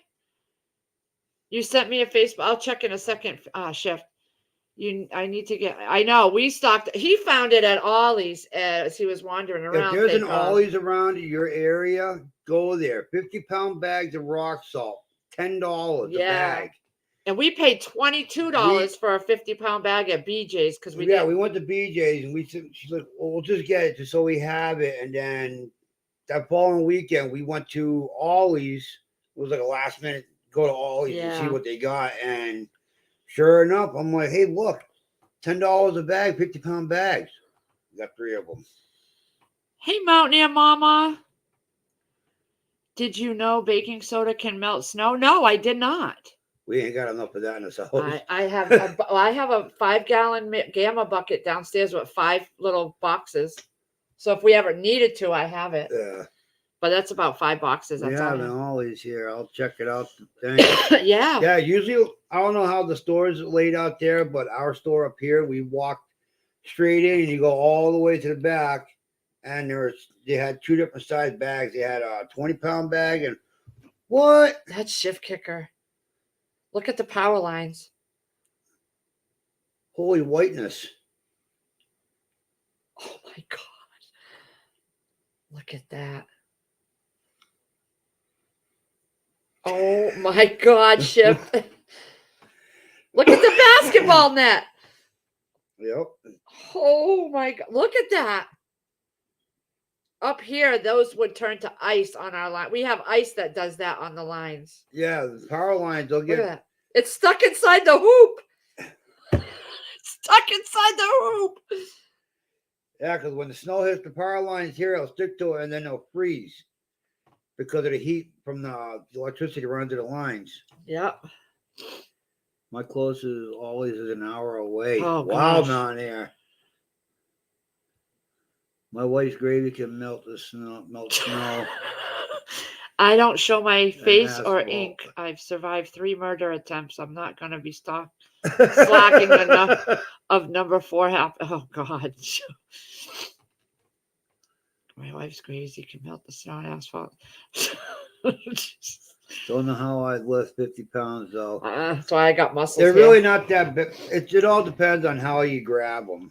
You sent me a Facebook. I'll check in a second, Shift. I need to get. I know we stocked. He found it at Ollie's as he was wandering around. If there's an Ollie's around your area, go there. 50-pound bags of rock salt, $10 a bag. And we paid $22 for a 50-pound bag at BJ's because we went to BJ's and she's like, well, we'll just get it just so we have it. And then that following weekend we went to Ollie's. It was like a last minute go to Ollie's to see what they got, and sure enough, I'm like, hey, look, $10 a bag, 50-pound bags. We got 3 of them. Hey, Mountaineer Mama. Did you know baking soda can melt snow? No, I did not. We ain't got enough of that in this house. I have a 5-gallon Gamma bucket downstairs with 5 little boxes. So if we ever needed to, I have it. Yeah. But that's about 5 boxes. We have an Ollie's here. I'll check it out. Yeah. Yeah, usually, I don't know how the store is laid out there, but our store up here, we walk straight in and you go all the way to the back, and they had 2 different size bags. They had a 20-pound bag and what? That's Shift Kicker. Look at the power lines. Holy whiteness. Oh my God. Look at that. Oh my God, Shift. Look at the basketball net. Yep. Oh my God. Look at that. Up here, those would turn to ice on our line. We have ice that does that on the lines. Yeah, the power lines, they'll get... Look at that. It's stuck inside the hoop. It's stuck inside the hoop. Yeah, because when the snow hits the power lines here, it'll stick to it and then they'll freeze because of the heat from the electricity running to the lines. Yep. My closest always is an hour away. Oh, wow, gosh. down there. My wife's gravy can melt the snow. I don't show my face or ink. I've survived 3 murder attempts. I'm not going to be slacking enough of number 4 happen. Oh, God. My wife's crazy. Can melt the snow and asphalt. Don't know how I'd lift 50 pounds, though. That's why I got muscles. They're really not that big. It all depends on how you grab them.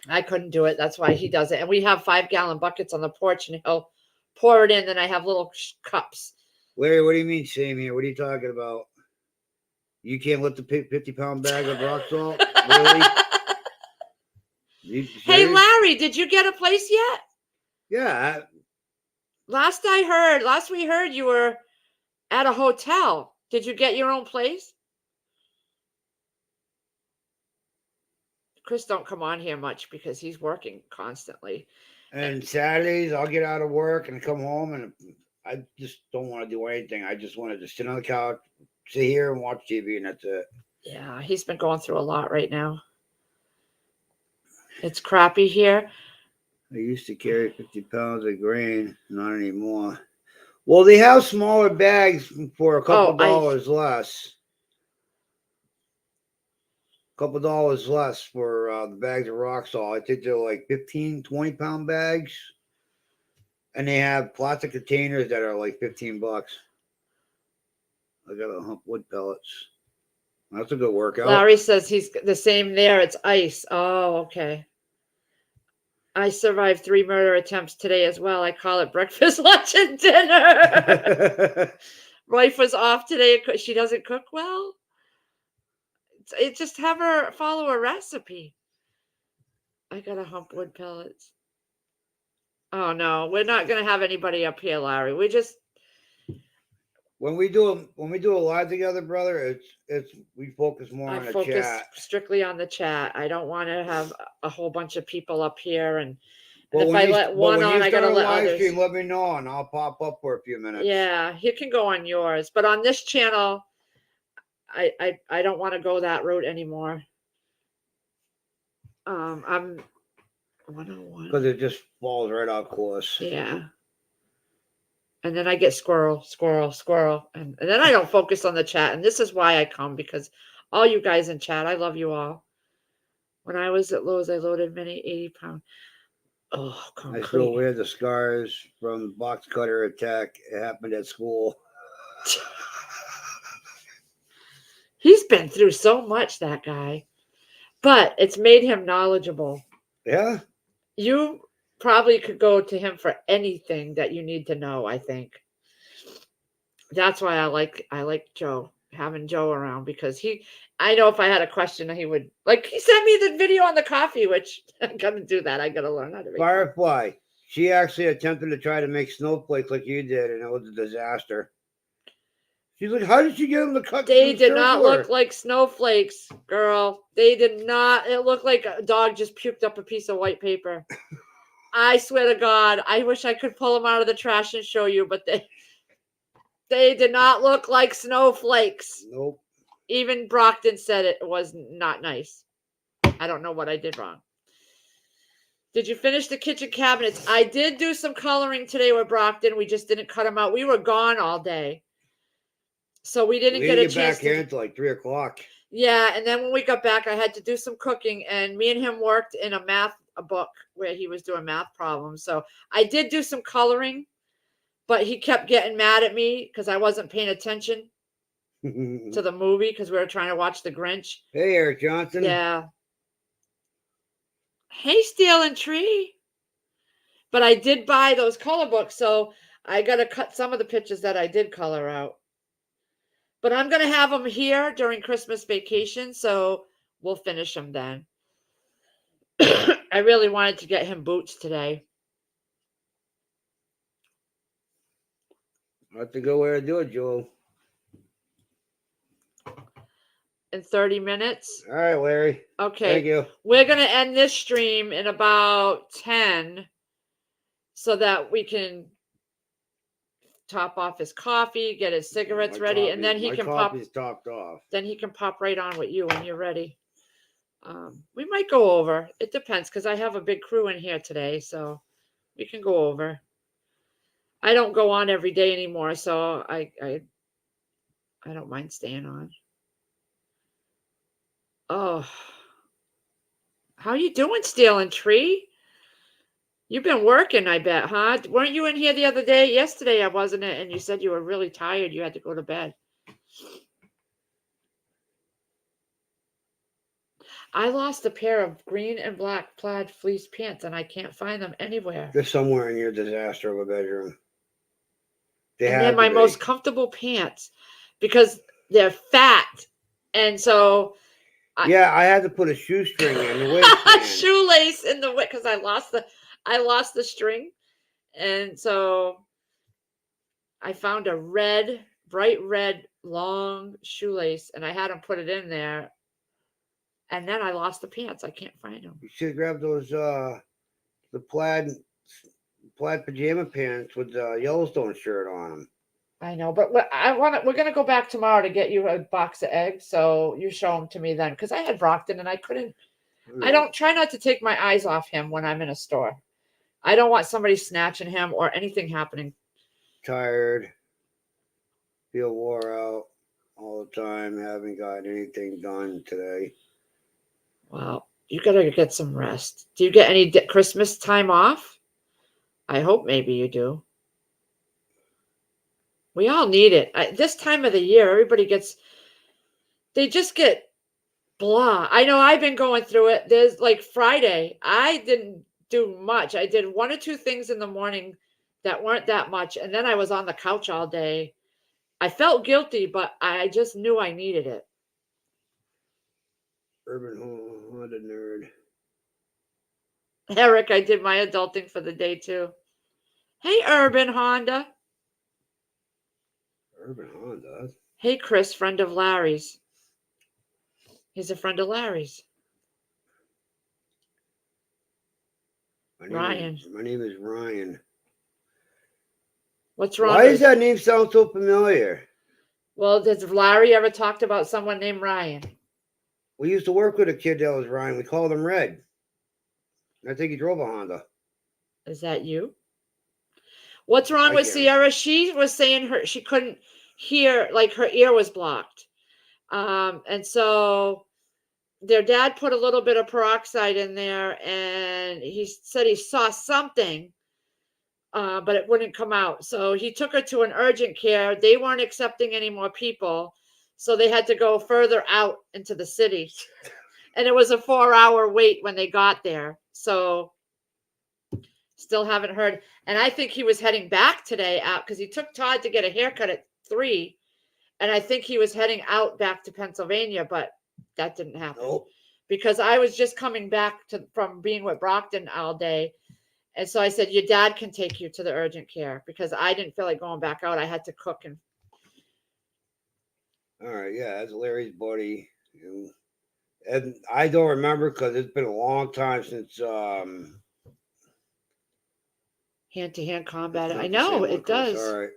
I couldn't do it. That's why he does it. And we have 5-gallon buckets on the porch, and he'll pour it in. Then I have little cups. Larry, what do you mean, same here? What are you talking about? You can't lift a 50-pound bag of rock salt? Really? You Hey, serious? Larry, did you get a place yet? Yeah. Last we heard you were at a hotel. Did you get your own place? Chris don't come on here much because he's working constantly. And Saturdays, I'll get out of work and come home, and I just don't want to do anything. I just want to just sit on the couch, sit here, and watch TV, and that's it. Yeah, he's been going through a lot right now. It's crappy here. I used to carry 50 pounds of grain, not anymore. Well, they have smaller bags for a couple dollars less. Couple dollars less for the bags of rock salt. I think they're like 15, 20-pound bags. And they have plastic containers that are like $15. I got to hump wood pellets. That's a good workout. Larry says he's the same there. It's ice. Oh, okay. I survived 3 murder attempts today as well. I call it breakfast, lunch, and dinner. Wife was off today. She doesn't cook well. It just have her follow a recipe. I gotta hump wood pellets. Oh no, we're not gonna have anybody up here, Larry. We just when we do a live together, brother, we focus more on the focus chat. strictly on the chat. I don't want to have a whole bunch of people up here, and But if I let one on, I gotta let others. Stream, let me know, and I'll pop up for a few minutes. Yeah, you can go on yours, but on this channel, I don't want to go that route anymore. I'm 101 because it just falls right off course. Yeah. And then I get squirrel, and then I don't focus on the chat. And this is why I come, because all you guys in chat, I love you all. When I was at Lowe's, I loaded many 80-pound. Oh, concrete. I still wear the scars from the box cutter attack. It happened at school. He's been through so much, that guy. But it's made him knowledgeable. Yeah. You probably could go to him for anything that you need to know, I think. That's why I like Joe, having Joe around, because I know if I had a question, he would, like, he sent me the video on the coffee, which I gotta do that. I gotta learn how to make Firefly. She actually attempted to try to make snowflakes like you did, and it was a disaster. She's like, how did you get them to cut? They did not look like snowflakes, girl. They did not. It looked like a dog just puked up a piece of white paper. I swear to God, I wish I could pull them out of the trash and show you, but they did not look like snowflakes. Nope. Even Brockton said it was not nice. I don't know what I did wrong. Did you finish the kitchen cabinets? I did do some coloring today with Brockton. We just didn't cut them out. We were gone all day, so we didn't get a chance back here until like 3 o'clock. Yeah, and then when we got back, I had to do some cooking, and me and him worked in a book where he was doing math problems. So I did do some coloring, but he kept getting mad at me because I wasn't paying attention to the movie because we were trying to watch The Grinch. Hey, Eric Johnson. Yeah. Hey, Steel and Tree. But I did buy those color books, so I got to cut some of the pictures that I did color out. But I'm going to have them here during Christmas vacation, so we'll finish them then. I really wanted to get him boots today. That's a good way to do it, Joel. In 30 minutes. All right, Larry. Okay. Thank you. We're going to end this stream in about 10 so that we can top off his coffee, get his cigarettes ready, and then he can pop. Topped off. Then he can pop right on with you when you're ready. We might go over. It depends, because I have a big crew in here today, so we can go over. I don't go on every day anymore, so I don't mind staying on. Oh, how you doing, Steel and Tree? You've been working, I bet, huh? Weren't you in here the other day? Yesterday I wasn't, and you said you were really tired. You had to go to bed. I lost a pair of green and black plaid fleece pants, and I can't find them anywhere. They're somewhere in your disaster of a bedroom. They're my most comfortable pants because they're fat. And so Yeah, I had to put a shoestring in the waistband. Shoelace in the because I lost the string, and so I found a bright red, long shoelace, and I had him put it in there. And then I lost the pants. I can't find them. You should grab those the plaid pajama pants with the Yellowstone shirt on them. I know, but we're gonna go back tomorrow to get you a box of eggs. So you show them to me then, because I had Brockton and I couldn't. I don't try not to take my eyes off him when I'm in a store. I don't want somebody snatching him or anything happening. Tired, feel wore out all the time. Haven't got anything done today. Well, you gotta get some rest. Do you get any Christmas time off? I hope maybe you do. We all need it. This time of the year, they just get blah. I know I've been going through it. There's like Friday, I didn't do much. I did one or two things in the morning that weren't that much. And then I was on the couch all day. I felt guilty, but I just knew I needed it. Urban Honda nerd. Eric, I did my adulting for the day too. Hey, Urban Honda. Urban Honda. Hey, Chris, friend of Larry's. He's a friend of Larry's. Ryan. My name is Ryan. What's wrong? Why does that name sound so familiar? Well, has Larry ever talked about someone named Ryan? We used to work with a kid that was Ryan. We called him Red. I think he drove a Honda. Is that you? What's wrong with Sierra? She was saying she couldn't hear, like her ear was blocked. And so their dad put a little bit of peroxide in there, and he said he saw something, but it wouldn't come out. So he took her to an urgent care. They weren't accepting any more people, so they had to go further out into the city. And it was a 4-hour wait when they got there. So still haven't heard. And I think he was heading back today out because he took Todd to get a haircut at 3. And I think he was heading out back to Pennsylvania, but that didn't happen. Nope. Because I was just coming back from being with Brockton all day. And so I said, your dad can take you to the urgent care because I didn't feel like going back out. I had to cook. All right. Yeah, that's Larry's buddy. And I don't remember because it's been a long time since hand-to-hand combat. I know it does. All right.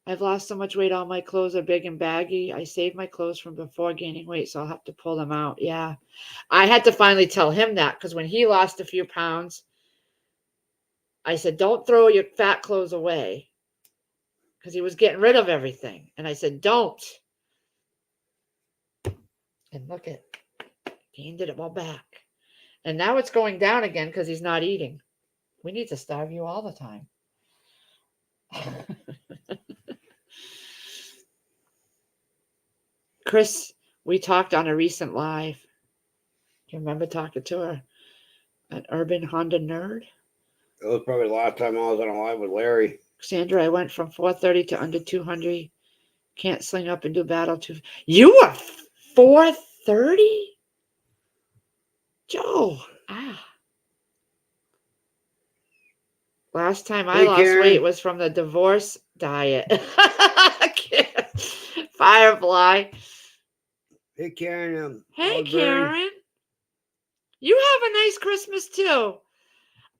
I've lost so much weight. All my clothes are big and baggy. I saved my clothes from before gaining weight, so I'll have to pull them out. Yeah. I had to finally tell him that because when he lost a few pounds, I said, don't throw your fat clothes away because he was getting rid of everything. And I said, don't. And look at, gained it all back. And now it's going down again because he's not eating. We need to starve you all the time. Chris, we talked on a recent live. Do you remember talking to her? An Urban Honda nerd? That was probably the last time I was on a live with Larry. Sandra, I went from 430 to under 200. Can't sling up and do battle too. You were 430? Joe. Last time I lost weight was from the divorce diet. Firefly. Hey, Karen. Hey, Karen. You have a nice Christmas, too.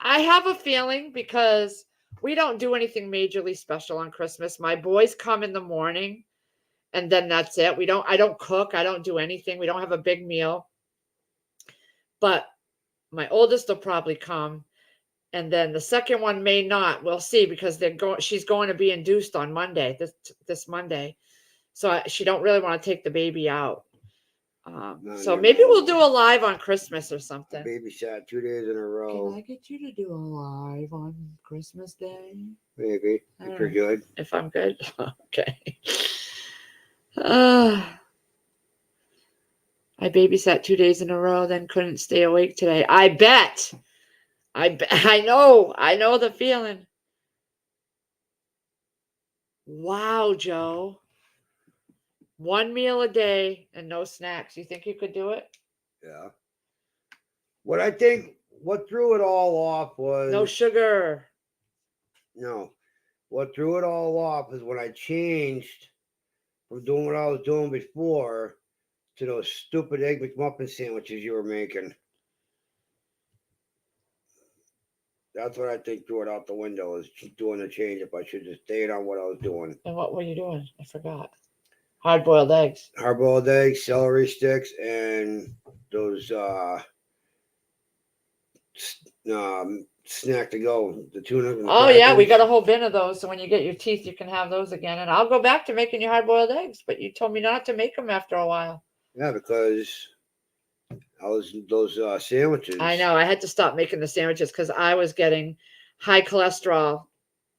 I have a feeling because we don't do anything majorly special on Christmas. My boys come in the morning, and then that's it. I don't cook. I don't do anything. We don't have a big meal. But my oldest will probably come. And then the second one may not. We'll see because she's going to be induced on Monday, this Monday. So she don't really want to take the baby out. So maybe we'll do a live on Christmas or something. Babysat 2 days in a row. Can I get you to do a live on Christmas Day? Maybe. If you're good. If I'm good? Okay. I babysat 2 days in a row, then couldn't stay awake today. I bet. I know the feeling. Wow, Joe. 1 meal a day and no snacks. You think you could do it? Yeah. What threw it all off was No sugar. no. What threw it all off is when I changed from doing what I was doing before to those stupid egg McMuffin sandwiches you were making. That's what I think threw it out the window is doing the change. If I should just stayed on what I was doing. And what were you doing? I forgot. Hard boiled eggs. Hard boiled eggs, celery sticks, and those snack to go, the tuna. And the Oh yeah, we crackers. got a whole bin of those. So when you get your teeth, you can have those again. And I'll go back to making you hard boiled eggs. But you told me not to make them after a while. Yeah, because I was those sandwiches. I know. I had to stop making the sandwiches because I was getting high cholesterol.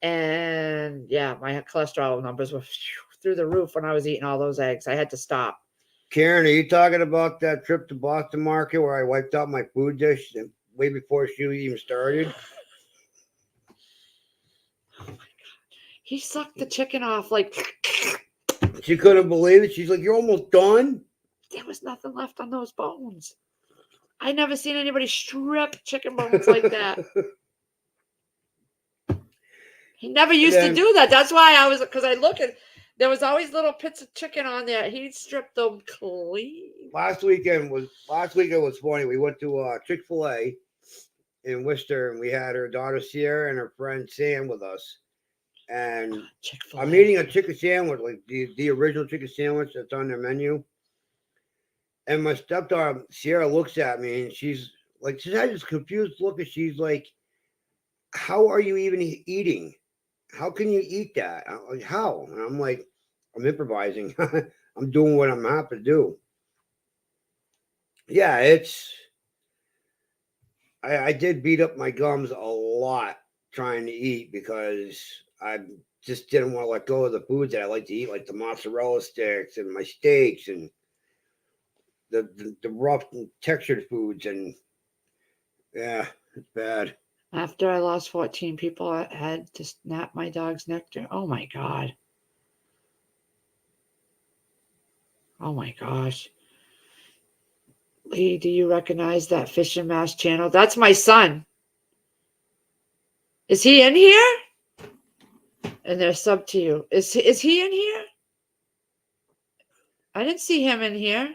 And yeah, my cholesterol numbers were through the roof when I was eating all those eggs. I had to stop. Karen, are you talking about that trip to Boston Market where I wiped out my food dish way before she even started? Oh my God. He sucked the chicken off like She couldn't believe it. She's like, "You're almost done." there was nothing left on those bones. I never seen anybody strip chicken bones like that. He never used to do that. That's why I was, because I look at, there was always little bits of chicken on there. He stripped them clean. Last weekend was funny. We went to Chick-fil-A in Worcester, and we had her daughter Sierra and her friend Sam with us. And Chick-fil-A. I'm eating a chicken sandwich, like the original chicken sandwich that's on their menu. And my stepdaughter Sierra looks at me, and she's like, she had this confused look, and she's like, "How are you even eating? How can you eat that? I'm like, how?" And I'm like, "I'm improvising. I'm doing what I'm have to do." Yeah, I did beat up my gums a lot trying to eat because I just didn't want to let go of the foods that I like to eat, like the mozzarella sticks and my steaks and the rough and textured foods. And yeah, it's bad. After I lost 14 people, I had to snap my dog's neck. Oh my God. Oh my gosh. Lee, do you recognize that Fish and Mash channel? That's my son. Is he in here? And they're sub to you. Is he in here? I didn't see him in here.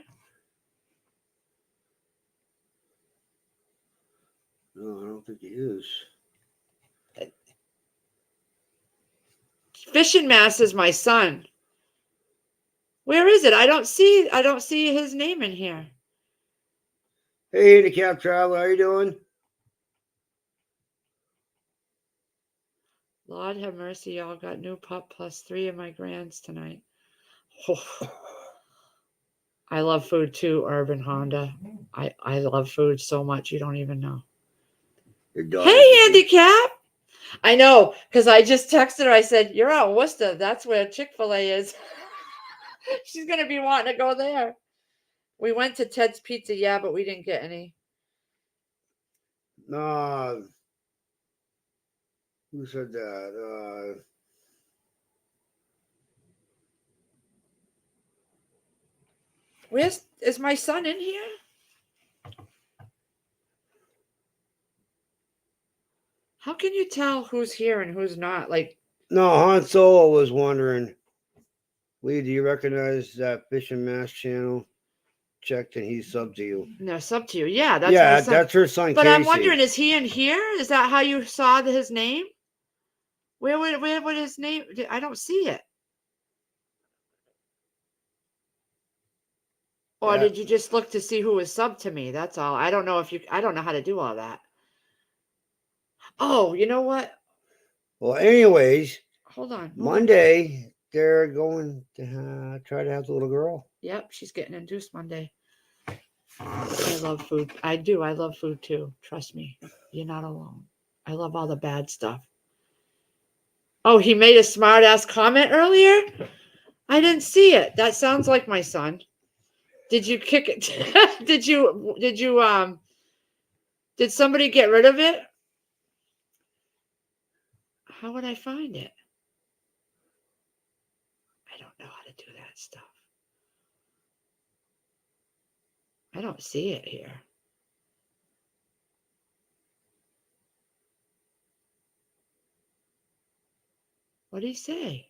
No, I don't think he is. Fish and Mass is my son. Where is it? I don't see his name in here. Hey, the Cap Traveler, how you doing? Lord have mercy, y'all got new pup plus 3 of my grands tonight. Oh. I love food too, Urban Honda. I love food so much you don't even know. Hey, Handicap. I know, because I just texted her. I said, "You're out Worcester. That's where Chick-fil-A is." She's going to be wanting to go there. We went to Ted's Pizza, yeah, but we didn't get any. No. Who said that? Is my son in here? How can you tell who's here and who's not? Like, no, Han Solo was wondering, Lee, do you recognize that Fish and Mash channel? Checked and he's sub to you. No, sub to you. Yeah, that's my son. That's her son. But Casey. I'm wondering, is he in here? Is that how you saw his name? Where would his name? I don't see it. Or did you just look to see who was sub to me? That's all. I don't know I don't know how to do all that. Oh, you know what? Well, anyways, hold on. Monday they're going to try to have the little girl. Yep, she's getting induced Monday. I love food. I do. I love food too. Trust me. You're not alone. I love all the bad stuff. Oh, he made a smart ass comment earlier? I didn't see it. That sounds like my son. Did you kick it? Did somebody get rid of it? How would I find it? I don't know how to do that stuff. don't see it here. What did he say?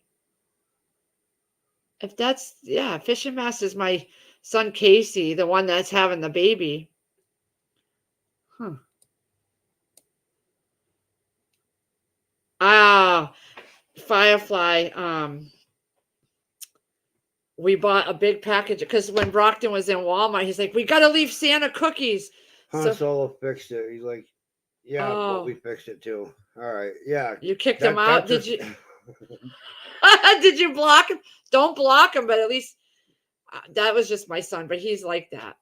If that's, yeah, Fishing Master is my son Casey, the one that's having the baby. Huh. Ah, Firefly. We bought a big package because when Brockton was in Walmart, he's like, "We got to leave Santa cookies." Han Solo fixed it. He's like, yeah, but we Oh, fixed it too. All right, yeah. you kicked him out? Did That's you? Did you block him? Don't block him, but at least that was just my son. But he's like that.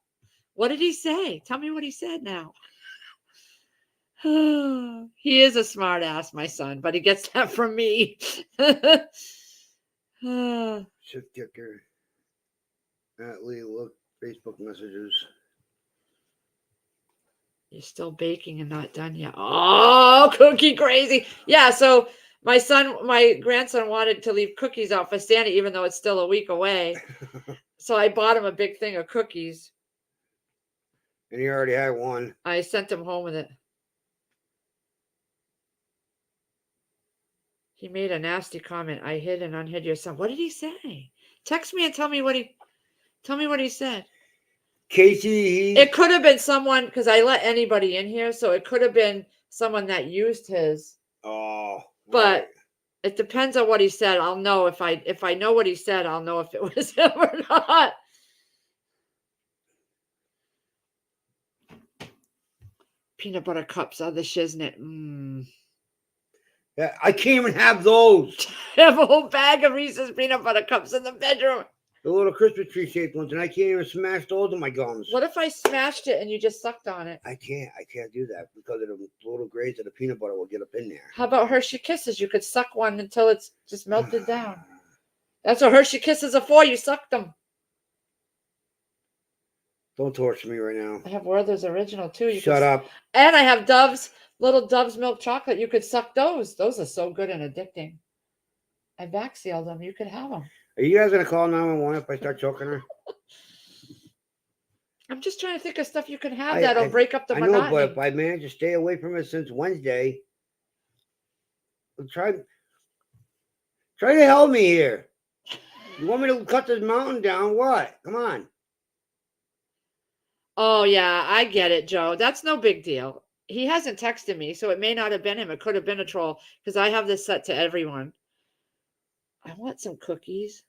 What did he say? Tell me what he said now. He is a smart ass, my son, but he gets that from me. Shift kicker. Lee, look, Facebook messages. You're still baking and not done yet. Oh, cookie crazy. Yeah, so my grandson wanted to leave cookies out for Santa, even though it's still a week away. So I bought him a big thing of cookies. And he already had one. I sent him home with it. He made a nasty comment. I hid and unhid your son. What did he say? Text me and tell me what he said. Casey, It could have been someone, because I let anybody in here, so it could have been someone that used his. Oh, But right. it depends on what he said. I'll know if I know what he said, I'll know if it was him or not. Peanut butter cups are the shiznit. Yeah, I can't even have those. I have a whole bag of Reese's peanut butter cups in the bedroom. The little Christmas tree shaped ones, and I can't even smash those in my gums. What if I smashed it and you just sucked on it? I can't do that because of the little grains of the peanut butter will get up in there. How about Hershey Kisses? You could suck one until it's just melted down. That's what Hershey Kisses are for. You suck them. Don't torture me right now. I have Werther's Original too. Shut up. And I have Dove's, little Dove's milk chocolate. You could suck those. Those are so good and addicting. I back sealed them. You could have them. Are you guys gonna call 911 if I start choking her? I'm just trying to think of stuff you can have that'll break up the monotony. I know, but if I managed to stay away from it since Wednesday, try to help me here. You want me to cut this mountain down? What? Come on. Oh, yeah, I get it, Joe. That's no big deal. He hasn't texted me, so it may not have been him. It could have been a troll because I have this set to everyone. I want some cookies.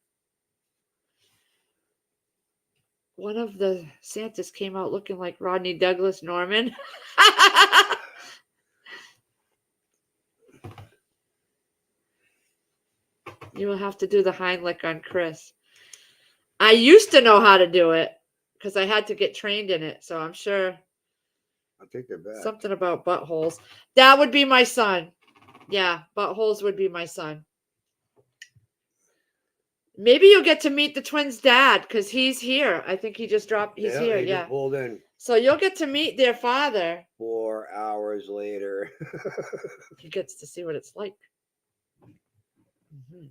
One of the Santas came out looking like Rodney Douglas Norman. You will have to do the Heimlich on Chris. I used to know how to do it because I had to get trained in it. So I'm sure. I'll take that back. Something about buttholes. That would be my son. Yeah, buttholes would be my son. Maybe you'll get to meet the twins' dad because he's here. I think he just dropped. He's here. He Yeah. just pulled in. So you'll get to meet their father. 4 hours later. He gets to see what it's like. Mm-hmm.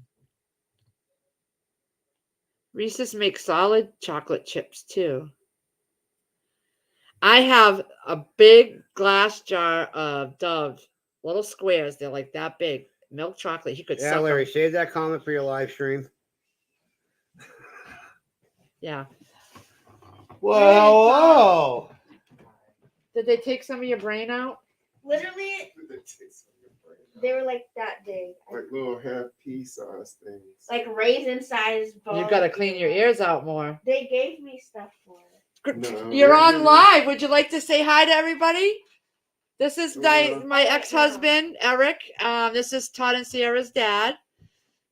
Reese's makes solid chocolate chips too. I have a big glass jar of Dove, little squares. They're like that big. Milk chocolate. He could Yeah, suck Larry, them. save that comment for your live stream. Yeah. Whoa! Did they take some of your brain out? Literally, they were like that big. Like little half pea size things. Like raisin sized balls. You got to clean your ears out more. They gave me stuff for it. No, You're on live. Would you like to say hi to everybody? This is my ex-husband, Eric. This is Todd and Sierra's dad.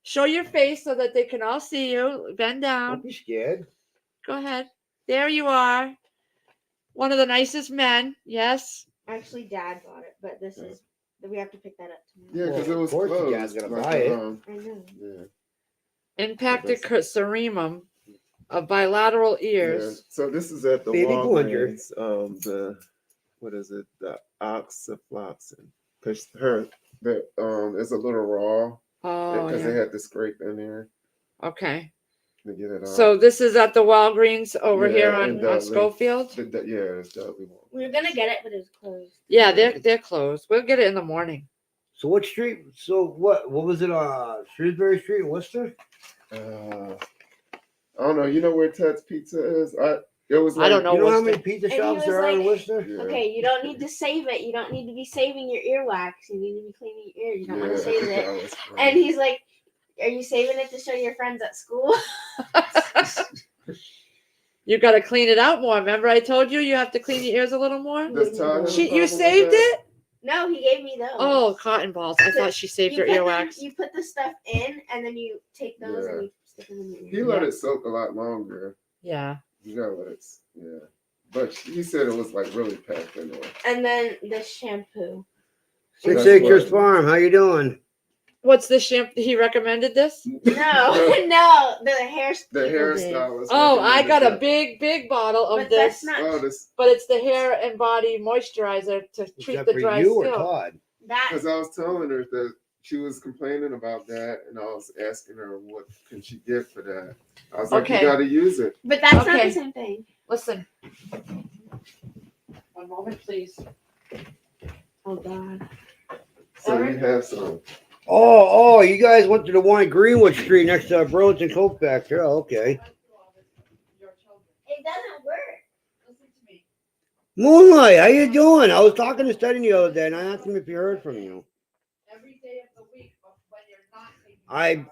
Show your face so that they can all see you. Bend down. Don't be scared. Go ahead. There you are. One of the nicest men. Yes. Actually, Dad bought it, but this is we have to pick that up tomorrow. Yeah, because Well, it was of course you closed. guys gotta Like, buy it. I know. Yeah. Impacted cerebrum of bilateral ears. Yeah. So this is at the Baby Blunger. Walgreens. The what is it? The oxafloxacin. Because it's a little raw Oh, because they yeah. had the scrape in there. Okay. To get it So this is at the Walgreens over Yeah, here in on Dudley. Schofield. Yeah, it's Dudley. We were gonna get it, but it was closed. Yeah, they're closed. We'll get it in the morning. So what street? So what was it? Shrewsbury Street, Worcester. I don't know. You know where Ted's Pizza is? It was I like, don't know You know how Worcester. many pizza And he shops was there are in like- Worcester? Yeah. Okay, you don't need to save it. You don't need to be saving your earwax. You need to be cleaning your ears. You don't want to save it. that was great. And he's like, "Are you saving it to show your friends at school?" You got to clean it out more. Remember, I told you have to clean your ears a little more. Does Todd have a You problem saved with that? it? No, he gave me those. Oh, cotton balls! I thought she saved her put earwax. You put the stuff in, and then you take those Yeah. and you stick them in your He ear. let it soak a lot longer. Yeah. You gotta let it. Yeah. But he said it was like really packed in there. And then the shampoo. Six That's Acres what- Farm. How you doing? What's the shampoo? He recommended this. No, no, the hair. The people did. hairstylist. Oh, I got a recommended big bottle of But this. that's not that. Oh, this But it's the hair and body moisturizer to Is treat that the for dry you or skin. Todd? that. because I was telling her that she was complaining about that, and I was asking her what can she get for that. I was like, Okay. you got to use it. But that's not Okay. the same thing. Listen. One moment, please. Oh God. So Alright. you have some. Oh, you guys went to the one in Greenwood Street next to Burlington Coke Factory. Oh, okay. It doesn't work. Listen to me. Moonlight, how you doing? I was talking to Steady the other day, and I asked him if he heard from you. Every day of the week, but when you're not taking I- shower,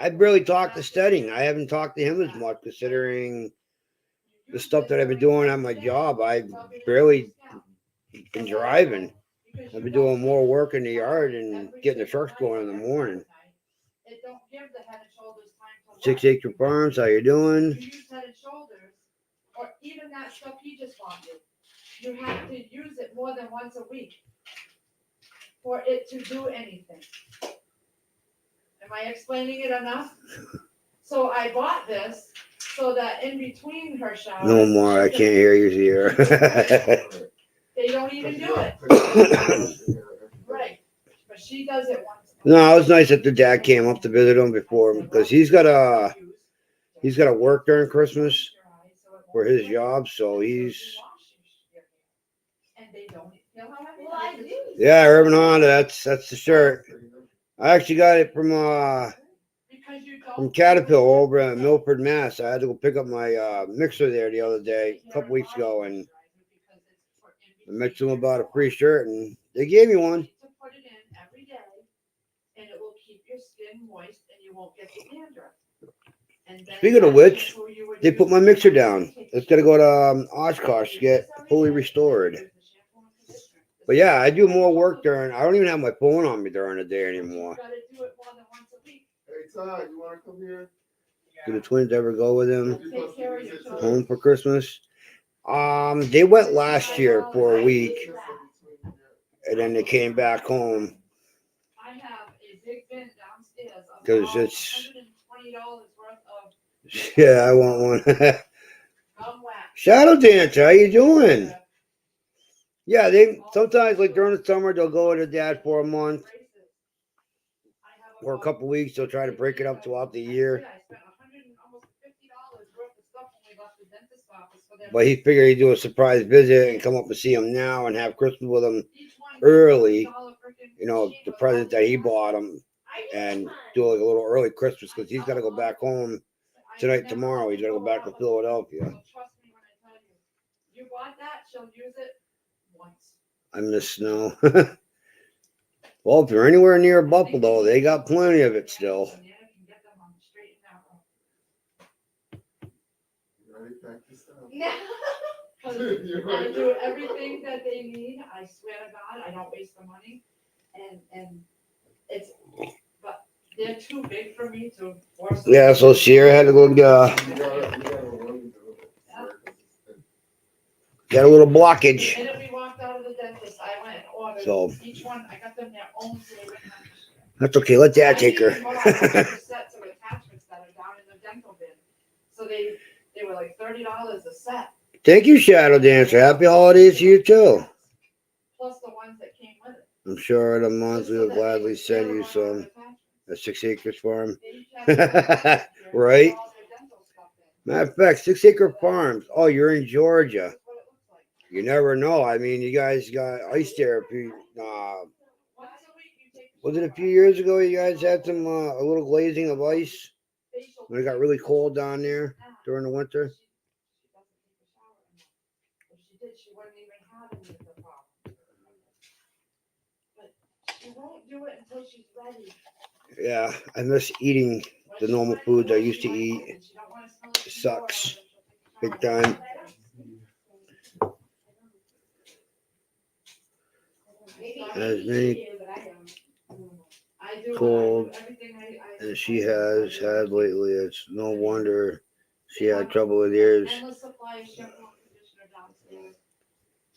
I barely talked to Steady. I haven't talked to him as much, considering the stuff that I've been doing on my job. I've barely been driving. I've been doing more work in the yard and getting the trucks going in the morning. It don't give the Head and Shoulders time to Six work. Acre Farms, how you doing? You use Head and Shoulders, or even that stuff he just bought you. You have to use it more than once a week for it to do anything. Am I explaining it enough? So I bought this so that in between her showers. No more. I can't hear you here. They don't even do it. Right. But she does it once. No, it was nice that the dad came up to visit him before, because he's got to work during Christmas for his job, so he's. Well, I do. Yeah, Urban Honda. That's the shirt. I actually got it from Caterpillar over at Milford, Mass. I had to go pick up my mixer there the other day, a couple weeks ago, and I mentioned them about a free shirt, and they gave me one. To put it in every day, and it will keep your skin moist, and you won't get the dandruff. And then Speaking of that which, shampoo you would They put use my to mixer clean down. your It's gotta go to Oshkosh to get fully restored. But yeah, I do more work during. I don't even have my phone on me during the day anymore. You gotta do it more than once a week. Hey, Todd, you want to come here? Do the twins ever go with him Take care of your children. home for Christmas? They went last year for a week, and then they came back home. I have a big bin downstairs. of 'Cause all it's- $120 worth of Yeah, I want one. gum wax. Shadow Dancer, how you doing? Yeah, they sometimes, like during the summer, they'll go with their dad for a month or a couple weeks. They'll try to break it up throughout the year. I spent $150 worth of stuff when we left the dentist office for them. But he figured he'd do a surprise visit and come up and see him now and have Christmas with him. Each one early, $1 freaking You know, sheet the of present that he gum. bought him, I need and one. do like a little early Christmas because he's got to go back home I tonight, never tomorrow. He's got to go back to out. Philadelphia. So trust me when I tell you, you bought that, she'll use it once. I miss snow. Well, if you're anywhere near Buffalo, they got plenty of it still. You already packed this up? No. I do everything that they need. I swear to God, I don't waste the money. And it's, but they're too big for me to force. them Yeah, to so do. Sierra had to go You gotta run got a little blockage. The minute we walked out of the dentist, I went and ordered So each one. I got them their own so they wouldn't have to share. that's okay. Let Dad take her. I even bought extra sets of attachments that are down in the dental bin. So they were like $30 a set. Thank you, Shadow Dancer. Happy holidays to you too. Plus the ones that came with it. I'm sure in a month Just we'll so that they gladly could send share you one of some the attachments. at 6 Acres Farm. They each had their own attachment Right? for all their dental Matter of fact, 6 Acre Farms. Oh, you're in Georgia. You never know. I mean, you guys got ice therapy. Was it a few years ago? You guys had some a little glazing of ice when it got really cold down there during the winter. She wouldn't even have any of the problem. But she won't do it until she's ready. Yeah, I miss eating the normal foods I used to eat. It sucks big time. As many cold as she has had lately, it's no wonder she had trouble with ears.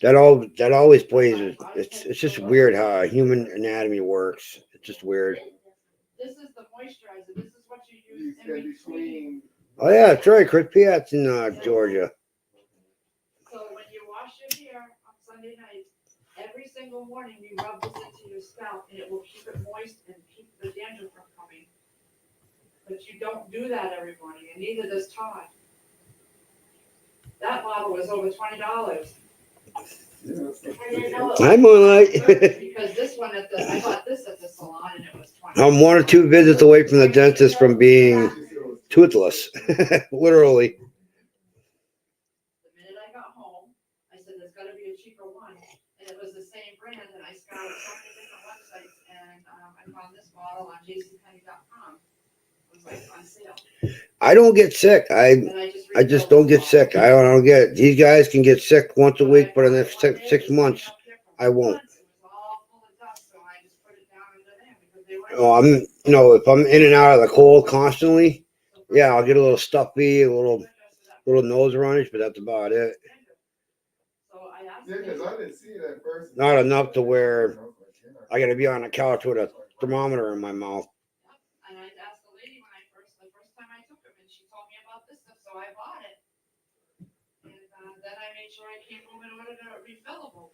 That always plays. It's just weird how human anatomy works. It's just weird. This is the moisturizer. This is what you use in between. Oh yeah, that's right. Chris Piat's in Georgia. So when you wash your hair on Sunday night, every single morning you rub this into your scalp, and it will keep it moist and keep the dandruff from coming. But you don't do that every morning, and neither does Todd. That bottle was over $20. Hi, Moonlight. Because this one I bought this at the salon, and it was $20. I'm 1 or 2 visits away from the dentist from being toothless, literally. The minute I got home, I said, there's got to be a cheaper one. And it was the same brand, and I scoured so many different websites, and I found this bottle on jcpenney.com. It was like on sale. I don't get sick. I just don't get sick. I don't get it. These guys can get sick once a week for the next 6 months. I won't. Oh, if I'm in and out of the cold constantly, yeah, I'll get a little stuffy, a little nose runnish, but that's about it. Yeah, because I didn't see it at first. Not enough to where I got to be on the couch with a thermometer in my mouth. And I asked the lady the first time I took them, and she told me about this stuff, so I bought it. And then I made sure I came home and ordered a refillable.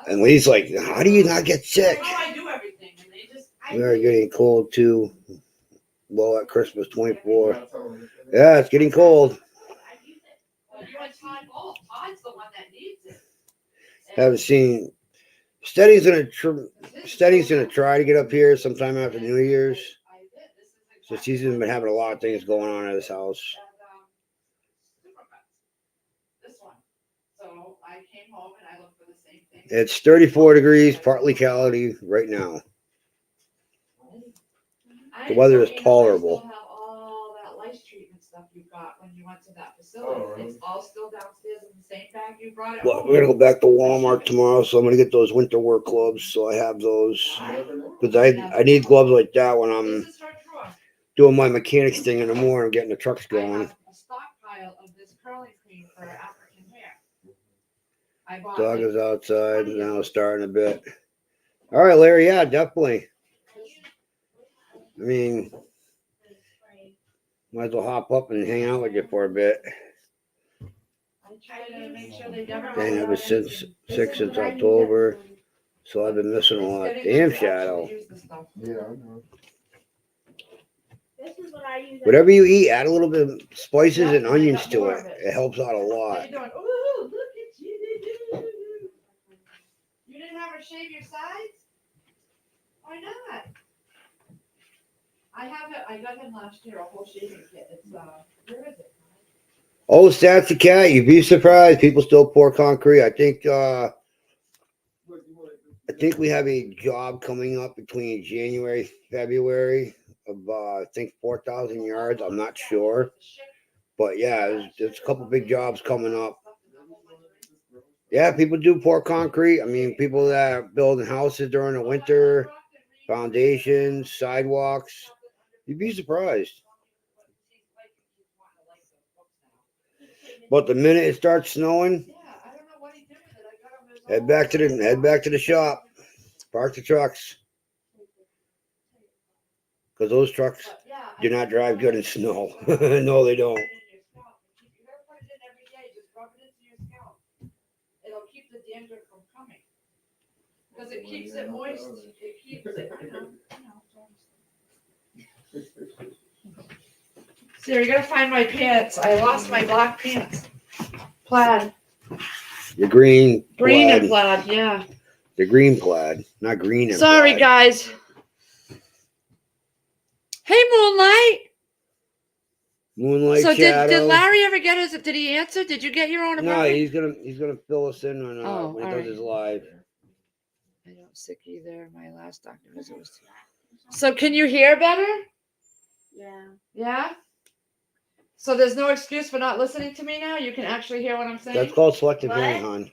And Lee's like, how do you not get sick? I do everything, and they just. We are getting cold too. Well, at Christmas 24. Yeah, it's getting cold. Well, you and Todd both. Todd's the one that needs it. Haven't seen. Steady's gonna try to get up here sometime after New Year's. So she's been having a lot of things going on at his house. This one. So I came home and I looked for the same thing. It's 34 degrees, partly cloudy right now. The weather is tolerable. Still have all that lice treatment stuff you got when you went to that facility. It's all still downstairs in the same bag you brought it. Well, we're gonna go back to Walmart tomorrow, so I'm gonna get those winter work gloves. So I have those because I need gloves like that when I'm This is her drawer. doing my mechanics thing in the morning, getting the trucks I going. have a stockpile of this curling cream for African hair. I bought Dog like is outside now, starting a bit. All right, Larry. Yeah, definitely. I mean, might as well hop up and hang out with you for a bit. I try to make sure they never. Dang, I've been sick since October, so I've been missing a lot. Damn, Shadow. Yeah, I know. This is what I use. Whatever you eat, add a little bit of spices and onions to it. It helps out a How lot. you doing? Ooh, look at you. You didn't have her shave your sides? Why not? I have it. I got him last year, a whole shaving kit. It's where is it? Oh, Stats the Cat. You'd be surprised. People still pour concrete. I think we have a job coming up between January, February of I think 4,000 yards. I'm not sure, but yeah, there's a couple big jobs coming up. Yeah, people do pour concrete. I mean, people that are building houses during the winter, foundations, sidewalks. You'd be surprised. But the minute it starts snowing, head back to the shop. Park the trucks. Because those trucks do not drive good in snow. No, they don't. It'll keep the dandruff from coming. Because it keeps it moist. It keeps it, Here, you gotta find my pants. I lost my black pants. Plaid. Your green Green plaid. and plaid, yeah. The green plaid, not green and Sorry, plaid. guys. Hey, Moonlight. Moonlight So shadow. did Larry ever get his? Did he answer? Did you get your own No, apartment? he's gonna fill us in on Oh, when he all does right. his live. I don't sick either. My last doctor visit was. So can you hear better? Yeah. Yeah. So there's no excuse for not listening to me now. You can actually hear what I'm saying. That's called selective What? hearing, hon.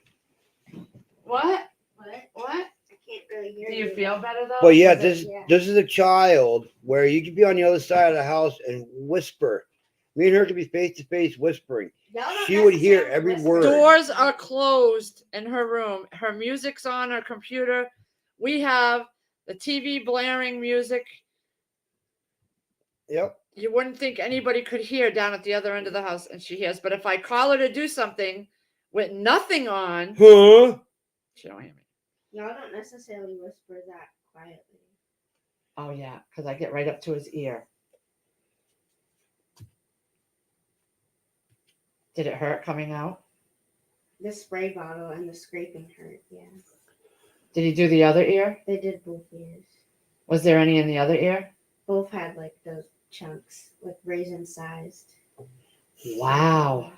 What? What? What? I can't really hear Do you feel better though? But yeah, Is it- this is a child where you could be on the other side of the house and whisper. Me and her could be face to face whispering. Y'all don't She would hear necessarily every whisper. word. Doors are closed in her room. Her music's on her computer. We have the TV blaring music. Yep. You wouldn't think anybody could hear down at the other end of the house, and she hears. But if I call her to do something with nothing on, Huh? she don't hear me. Y'all don't necessarily whisper that quietly. Oh yeah, because I get right up to his ear. Did it hurt coming out? The spray bottle and the scraping hurt. Yeah, Did he do the other ear? they did both ears. Was there any in the other ear? Both had like those chunks, like raisin sized. Wow.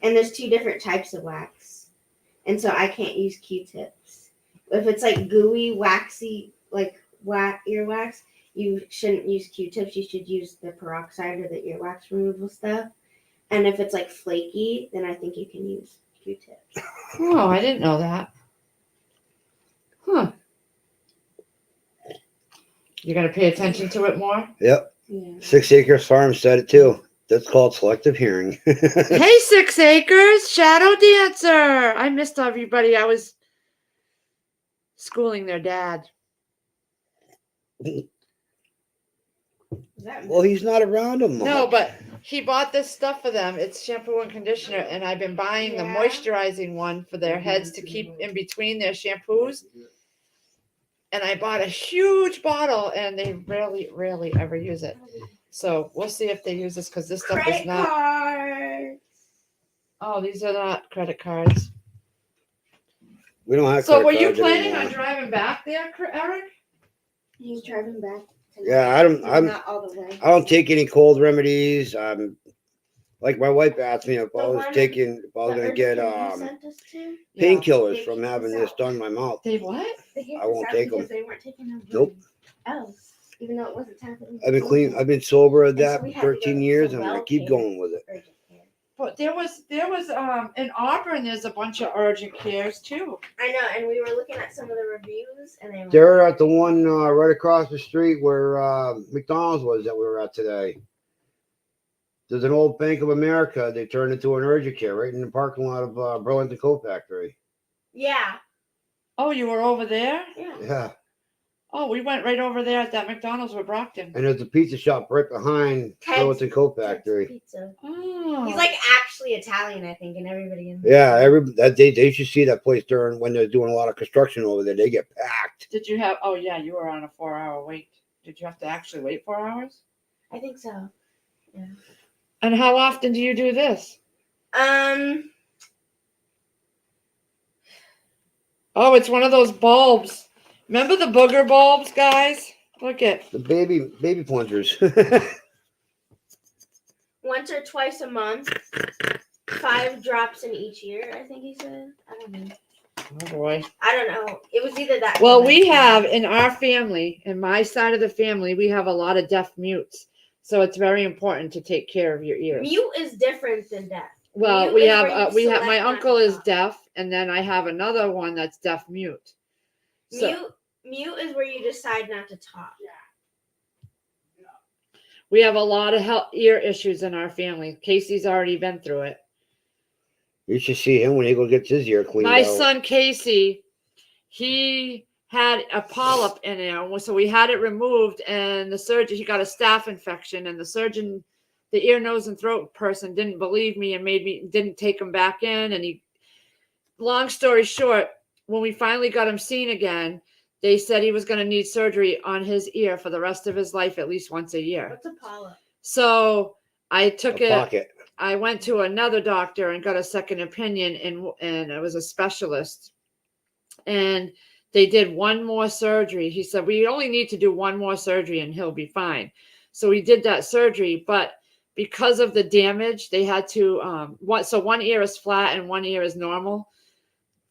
And there's two different types of wax, and so I can't use Q-tips. If it's like gooey, waxy, like earwax, you shouldn't use Q-tips. You should use the peroxide or the earwax removal stuff. And if it's like flaky, then I think you can use Q-tips. Oh, I didn't know that. Huh. You gotta pay attention to it more. Yep. Yeah. 6 Acre Farm said it too. That's called selective hearing. Hey, 6 Acres, Shadow Dancer. I missed everybody. I was schooling their dad. Is that Well, he's not around them. No, but he bought this stuff for them. It's shampoo and conditioner, and I've been buying the Yeah. moisturizing one for their heads to keep in between their shampoos. And I bought a huge bottle, and they rarely ever use it. So we'll see if they use this because this stuff is credit not. card? Oh, these are not credit cards. We don't have. So credit were you cards planning anymore. on driving back there, Eric? He's driving back. tonight. Yeah, I don't. He's I'm. not all the way. I don't take any cold remedies. Like my wife asked me if I The was one- taking, if I was The gonna get urgent care you sent us to? painkillers They from kicked having us this out. done in my mouth. They what? They kicked I won't us out take 'em. because they weren't taking no Nope. else, even though it wasn't time for them. I've been to clean. do I've been sober of And so that we for had to go 13 to years, some and I'm gonna well keep care. going with it. urgent care. But there was in Auburn. There's a bunch of urgent cares too. I know, and we were looking at some of the reviews, and they were. They're at the one right across the street where McDonald's was that we were at today. There's an old Bank of America. They turned into an urgent care right in the parking lot of Burlington Coat Factory. Yeah. Oh, you were over there? Yeah. Yeah, Oh, we went right over there at that McDonald's with Brockton. and there's a pizza shop right behind Ted's- Burlington Coat Ted's Factory. Pizza. Oh. He's like actually Italian, I think, and everybody in. Yeah, they should see that place during when they're doing a lot of construction over there. They get packed. Did you have? Oh yeah, you were on a 4-hour wait. Did you have to actually wait 4 hours? I think so. And how often do you do this? Oh, it's one of those bulbs. Remember the booger bulbs, guys? Look at. The baby plungers. Once or twice a month, 5 drops in each year. I think he said. I don't know. Oh boy. I don't know. It was either that. Well, or we that. have in our family, in my side of the family, we have a lot of deaf mutes. So it's very important to take care of your ears. Mute is different than deaf. Well, Mute we is have where you we have select my not to uncle is talk. deaf, and then I have another one that's deaf mute. So Mute is where you decide not to talk. we have a lot of ear issues in our family. Casey's already been through it. You should see him when he go gets his ear cleaned My out. son Casey, he had a polyp in it, so we had it removed. And the surgeon, he got a staph infection, and the surgeon, the ear, nose, and throat person, didn't believe me and didn't take him back in. And he, long story short, when we finally got him seen again, they said he was going to need surgery on his ear for the rest of his life, at least once a year. What's a polyp? So I took A it. pocket. I went to another doctor and got a second opinion, and it was a specialist. And they did one more surgery. He said, we only need to do one more surgery and he'll be fine. So he did that surgery, but because of the damage, they had to, one ear is flat and one ear is normal.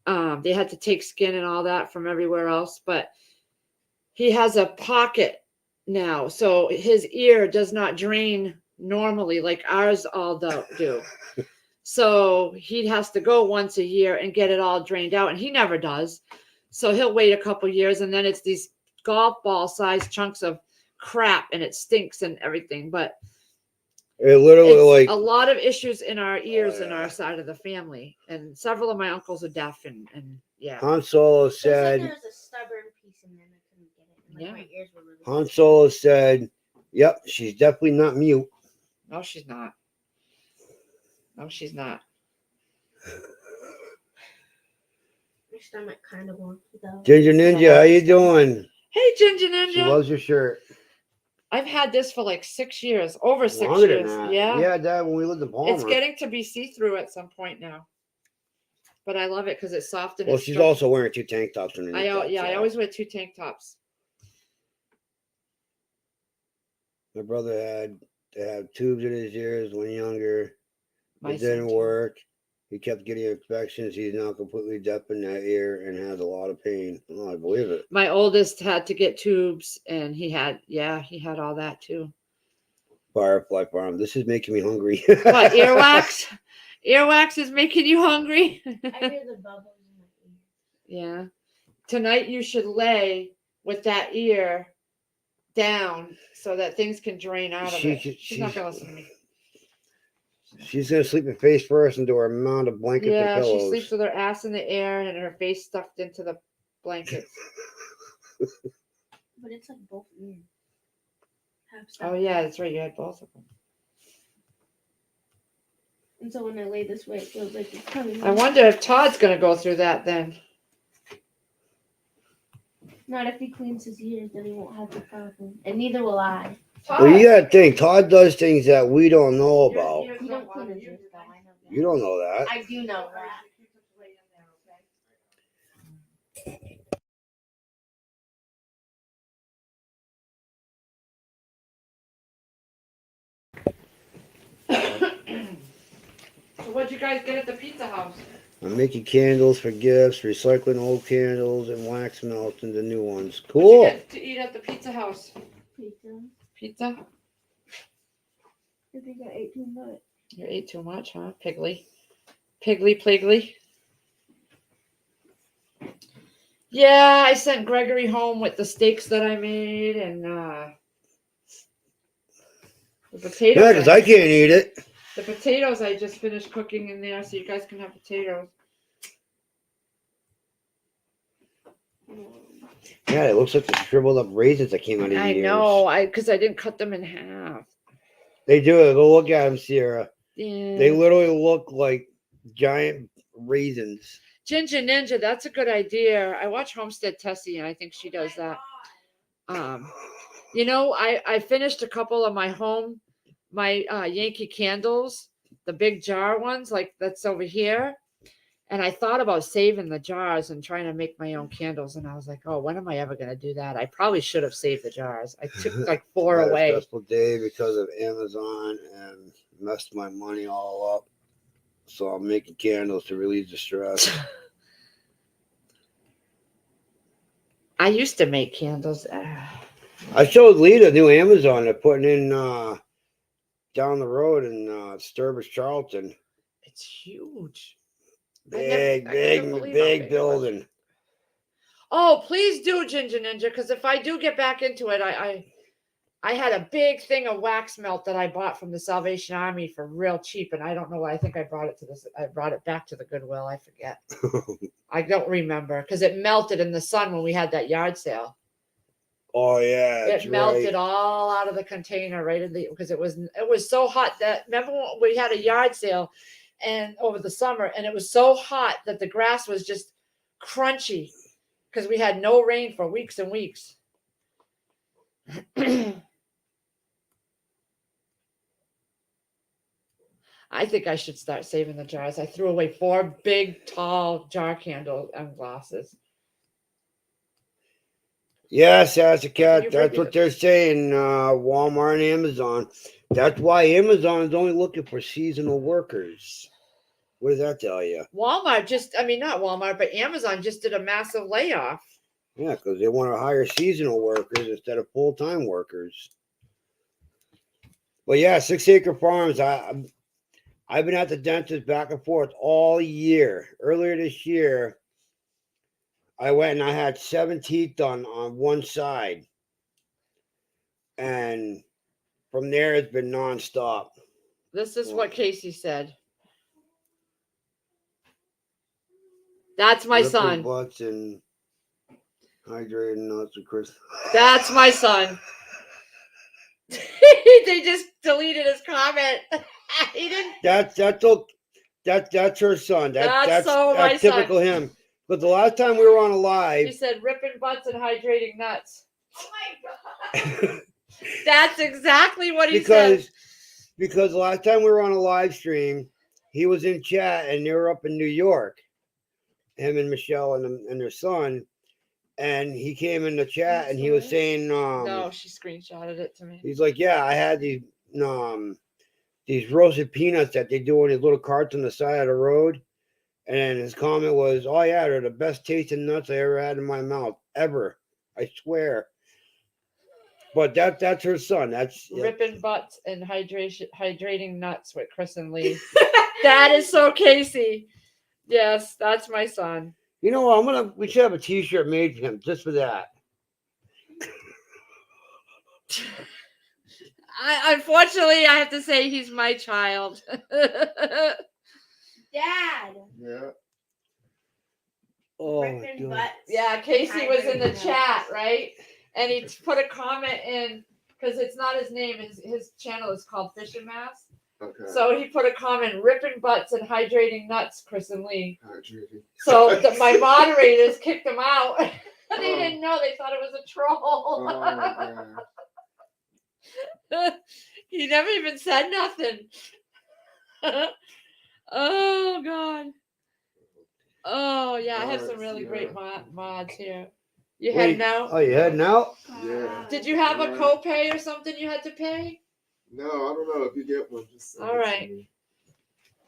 They had to take skin and all that from everywhere else, but he has a pocket now. So his ear does not drain normally like ours all do. So he has to go once a year and get it all drained out, and he never does. So he'll wait a couple years, and then it's these golf ball sized chunks of crap, and it stinks and everything. But It literally it's like a lot of issues in our ears in yeah. our side of the family, and several of my uncles are deaf, and yeah. Han Solo So it's like said. there was a stubborn piece in there and I couldn't get it. And, like, Yeah. my ears were really Han Solo said, "Yep, she's definitely not mute." No, she's not. No, she's not. My stomach kind of wonky though. Ginger Ninja, how you doing? Hey, Ginger She Ninja. loves your shirt. I've had this for like 6 years, over 6 Longer than years. that. Yeah. We had that when we lived in Palmer. It's getting to be see-through at some point now. But I love it because it's soft and Well, it's she's stretchy. also wearing 2 tank tops underneath. I always wear 2 tank tops. My brother had to have tubes in his ears when younger. My It son, didn't too. work. He kept getting infections. He's now completely deaf in that ear and has a lot of pain. Oh, I believe it. My oldest had to get tubes, and he had all that too. Firefly Farm. This is making me hungry. What, earwax? Earwax is making you hungry? I hear the bubbles in my ear. Yeah. Tonight you should lay with that ear down so that things can drain out of it. She's not gonna listen to me. She's gonna sleep in face first into her amount of blankets and Yeah, she pillows. sleeps with her ass in the air and her face stuffed into the blankets. But it's like both ears. Oh yeah, that's right. You had both of them. And so when I lay this way, it feels like it's coming. I wonder if Todd's gonna go through that then. Not if he cleans his ears, then he won't have the problem. And neither will I. Well, you gotta think. Todd does things that we don't know about. You don't clean his ears, though. I know that. You don't know that. I do know that. So what'd you guys get at the pizza house? I'm making candles for gifts, recycling old candles, and wax melts into new ones. What'd Cool. you get to eat at the pizza house? Pizza. Pizza? I think I ate too much. You ate too much, huh? Piggly. Piggly. Yeah, I sent Gregory home with the steaks that I made and the potatoes. Yeah, because I can't eat it. The potatoes I just finished cooking in there, so you guys can have potatoes. Yeah, it looks like the shriveled up raisins that came out of your I ears. know, because I didn't cut them in half. They do. Go look at them, Sierra. Yeah. They literally look like giant raisins. Ginger Ninja, that's a good idea. I watch Homestead Tessie, and I think she does that. You know, I finished a couple of my Yankee candles, the big jar ones, like that's over here. And I thought about saving the jars and trying to make my own candles. And I was like, oh, when am I ever going to do that? I probably should have saved the jars. I took like 4 I had away. a stressful day because of Amazon and messed my money all up. So I'm making candles to relieve the stress. I used to make candles. I showed Lee the new Amazon they're putting in down the road in Sturbridge, Charlton. It's huge. Big, I never believe how big it was. building. Oh, please do, Ginger Ninja, because if I do get back into it, I had a big thing of wax melt that I bought from the Salvation Army for real cheap, and I don't know why. I think I brought it back to the Goodwill. I forget. I don't remember because it melted in the sun when we had that yard sale. Oh yeah, It melted all out of the container right in the because it was so hot that remember when we had a yard sale and over the summer and it was so hot that the grass was just crunchy because we had no rain for weeks and weeks. I think I should start saving the jars. I threw away 4 big, tall jar candle glasses. Yes, as a you cat, bring that's it? what they're saying. Walmart and Amazon. That's why Amazon is only looking for seasonal workers. What does that tell you? Walmart not Walmart, but Amazon just did a massive layoff. Yeah, because they want to hire seasonal workers instead of full-time workers. But yeah, 6 Acre Farms. I've been at the dentist back and forth all year. Earlier this year, I went and I had 7 teeth done on one side, and from there it's been nonstop. This is what Casey said. That's my Ripping son. butts and hydrated nuts and Chris. That's my son. They just deleted his comment. He didn't. That's her son. That's so my that's typical son. him. But the last time we were on a He live, said ripping butts and hydrating nuts. Oh my god. That's exactly what he said. because the last time we were on a live stream, he was in chat and they were up in New York, him and Michelle and their son, and he came in the chat and he was saying, No, she screenshotted it to me. he's like, yeah, I had these roasted peanuts that they do in these little carts on the side of the road. And his comment was, oh yeah, they're the best tasting nuts I ever had in my mouth ever. I swear. But that's her son. That's Ripping butts and hydrating nuts with Chris and Lee. That is so Casey. Yes, that's my son. You know what? We should have a t-shirt made for him just for that. Unfortunately, I have to say he's my child. Dad. Yeah. Oh, Ripping God. butts. Yeah, Casey was in the Hydrating chat, nuts. right? And he put a comment in because it's not his name. His channel is called Fish and Mass. Okay. So he put a comment: ripping butts and hydrating nuts, Chris and Lee. Hydrating. So my moderators kicked him out. They Oh. didn't know. They thought it was a troll. Oh my god. He never even said nothing. Oh God. Oh yeah, I have some really great mods here. You heading out? Oh, you heading out? Yeah. Did you have a copay or something you had to pay? No, I don't know. If you get one, just send All it to right. me.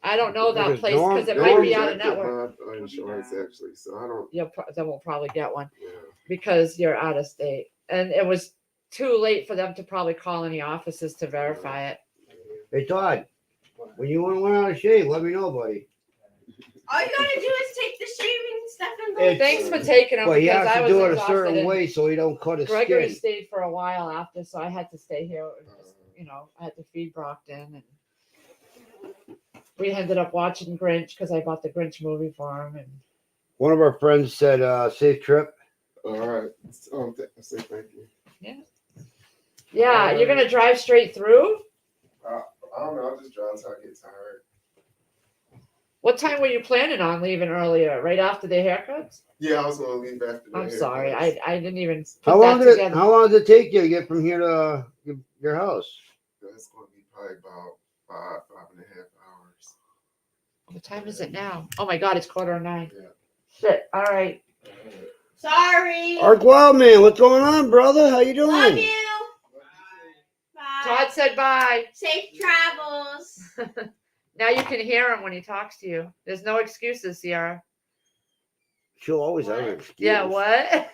I don't know that Because place because it They might be out of rejected network. my insurance actually, so I don't. Then we'll probably get one Yeah. because you're out of state, and it was too late for them to probably call any offices to verify it. Hey, Todd, when you want to run out of shave, let me know, buddy. All you gotta do is take the shaving stuff and go. It's- Thanks for taking them But he because has I to was do it a exhausted. certain and way so he don't cut his Gregory skin. stayed for a while after, so I had to stay here. And just, I had to feed Brockton, and we ended up watching Grinch because I bought the Grinch movie for him. And One of our friends said, safe trip. All right. I say thank you. yeah, you're gonna drive straight through. I don't know. I just drive until I get tired. What time were you planning on leaving earlier? Right after the haircuts? Yeah, I was gonna leave after. the I'm sorry, haircuts. I didn't even put How long that did together. How long does it take you to get from here to your house? That's gonna be probably about 5.5 hours. What time is it now? Oh my God, it's 8:45. Yeah. Shit. All right. Sorry. Art Wildman, what's going on, brother? How you Love doing? you. Bye. Todd said bye. Safe travels. Now you can hear him when he talks to you. There's no excuses, Sierra. She'll always have an What? excuse. Yeah, what?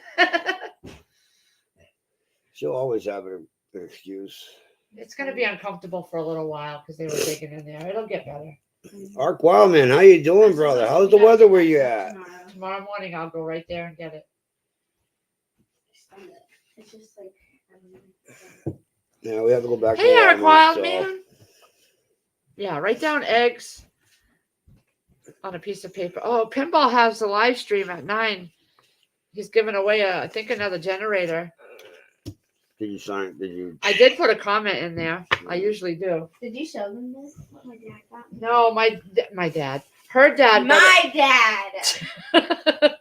She'll always have an excuse. It's going to be uncomfortable for a little while because they were digging in there. It'll get better. Ark Wildman, how you doing, brother? How's the weather where you at? Tomorrow morning, I'll go right there and get it. It's just like. Yeah, we have to go back Hey, to Eric Walmart, Wild so- Man. Yeah, write down eggs on a piece of paper. Oh, Pinball has a live stream at 9. He's giving away I think another generator. Did you sign? Did you? I did put a comment in there. I usually do. Did you show them this? What my dad got me? No, my dad. Her dad. My dad.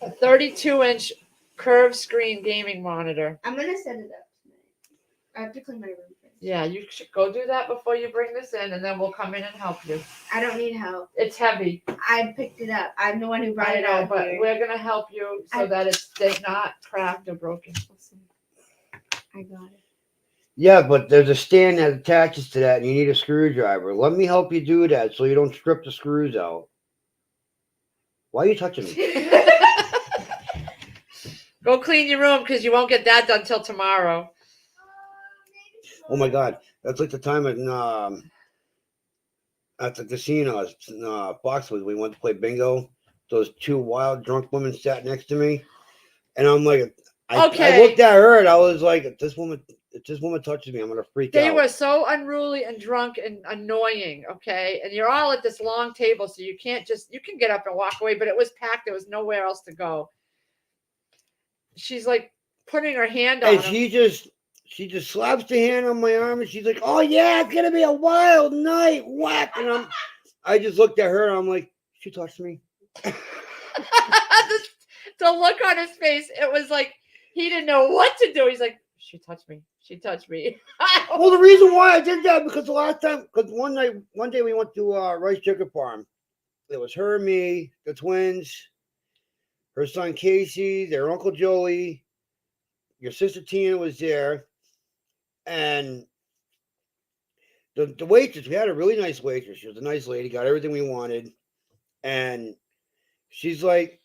A 32-inch curved screen gaming monitor. I'm gonna set it up tonight. I have to clean my room first. Yeah, you should go do that before you bring this in, and then we'll come in and help you. I don't need help. It's heavy. I picked it up. I'm the one who brought I it know, out but here. we're gonna help you so that it's not cracked or broken. I got it. Yeah, but there's a stand that attaches to that, and you need a screwdriver. Let me help you do that so you don't strip the screws out. Why are you touching me? Go clean your room because you won't get that done till tomorrow. Oh my God, that's like the time at the casino, Foxwoods. We went to play bingo. Those two wild drunk women sat next to me, and I'm like, I Okay. looked at her and I was like, if this woman touches me, I'm gonna freak They out. were so unruly and drunk and annoying, okay? And you're all at this long table, so you can get up and walk away, but it was packed. There was nowhere else to go. She's like putting her hand on And him. she just slaps the hand on my arm and she's like, "Oh yeah, it's gonna be a wild night." Whack. And I just looked at her and I'm like, she touched me. The look on his face, it was like he didn't know what to do. He's like, she touched me. She touched me. Well, the reason why I did that because one day we went to Rice Chicken Farm. It was her, me, the twins, her son Casey, their uncle Joey, your sister Tina was there, and the waitress. We had a really nice waitress. She was a nice lady, got everything we wanted, and she's like,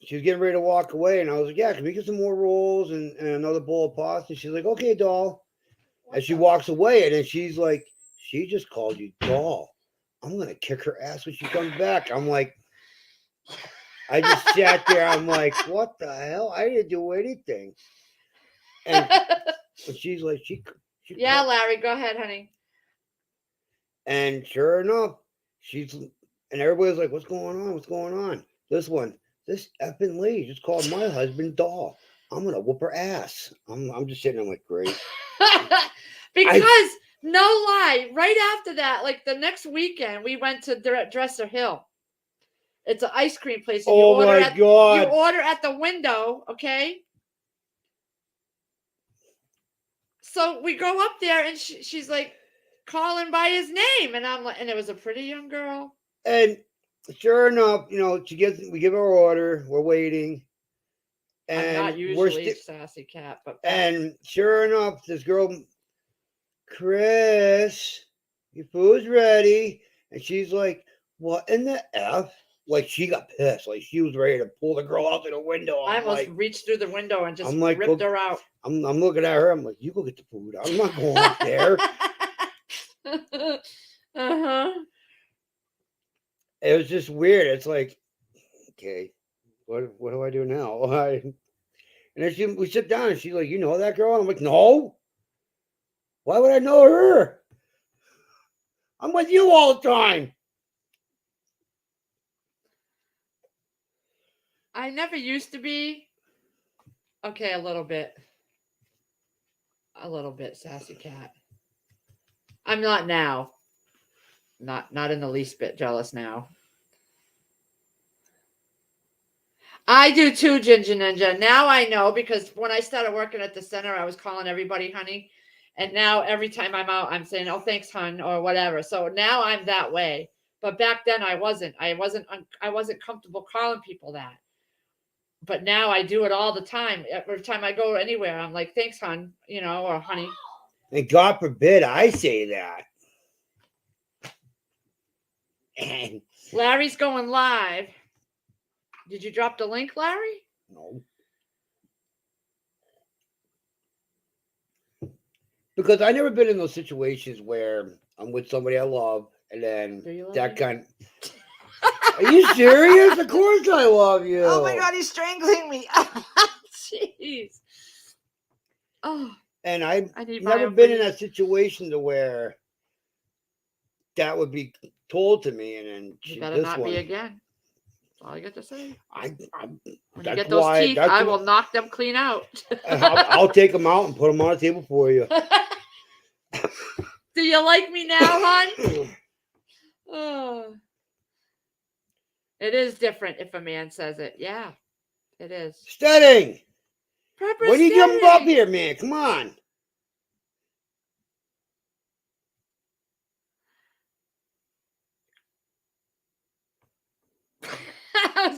she was getting ready to walk away, and I was like, "Yeah, can we get some more rolls and another bowl of pasta?" And she's like, "Okay, doll." And she walks away, and then she's like, "She just called you doll. I'm gonna kick her ass when she comes back." I'm like, I just sat there. I'm like, "What the hell? I didn't do anything." And she's like, she yeah, Larry, go ahead, honey. And sure enough, and everybody's like, "What's going on? What's going on?" This effing lady just called my husband doll. I'm gonna whoop her ass. I'm just sitting there like, great. Because no lie, right after that, like the next weekend, we went to Dresser Hill. It's an ice cream place. And Oh my God! You order at the window, okay? So we go up there, and she's like calling by his name, and I'm like, and it was a pretty young girl. And sure enough, we give our order. We're waiting. And I'm not usually sassy cat, but and sure enough, this girl, Chris, your food's ready. And she's like, "What in the F?" Like she got pissed. Like she was ready to pull the girl out of the window. I almost reached through the window and just ripped her out. I'm looking at her. I'm like, "You go get the food. I'm not going up there." Uh-huh. It was just weird. It's like, okay, what do I do now? And then we sit down and she's like, "You know that girl?" And I'm like, "No. Why would I know her? I'm with you all the time." I never used to be. Okay, a little bit sassy cat. I'm not now. Not in the least bit jealous now. I do too, Ginger Ninja. Now I know, because when I started working at the center, I was calling everybody honey. And now every time I'm out, I'm saying, "Oh, thanks, hun," or whatever. So now I'm that way. But back then I wasn't. I wasn't comfortable calling people that. But now I do it all the time. Every time I go anywhere, I'm like, "Thanks, hun," or "honey." And God forbid I say that. And Larry's going live. Did you drop the link, Larry? no. Because I never been in those situations where I'm with somebody I love and then Do you love that me? kind. Are you serious? Of course I love you. Oh my God, he's strangling me. Jeez. Oh, And I've I need never been in that situation to where that would be told to me, and then you better not be again. That's all I get to say. When you get those teeth, I will knock them clean out. I'll take them out and put them on the table for you. Do you like me now, hon? Oh. It is different if a man says it. Yeah, it is. Stedding! Pepper When are you jumping up Stedding. here, man? Come on.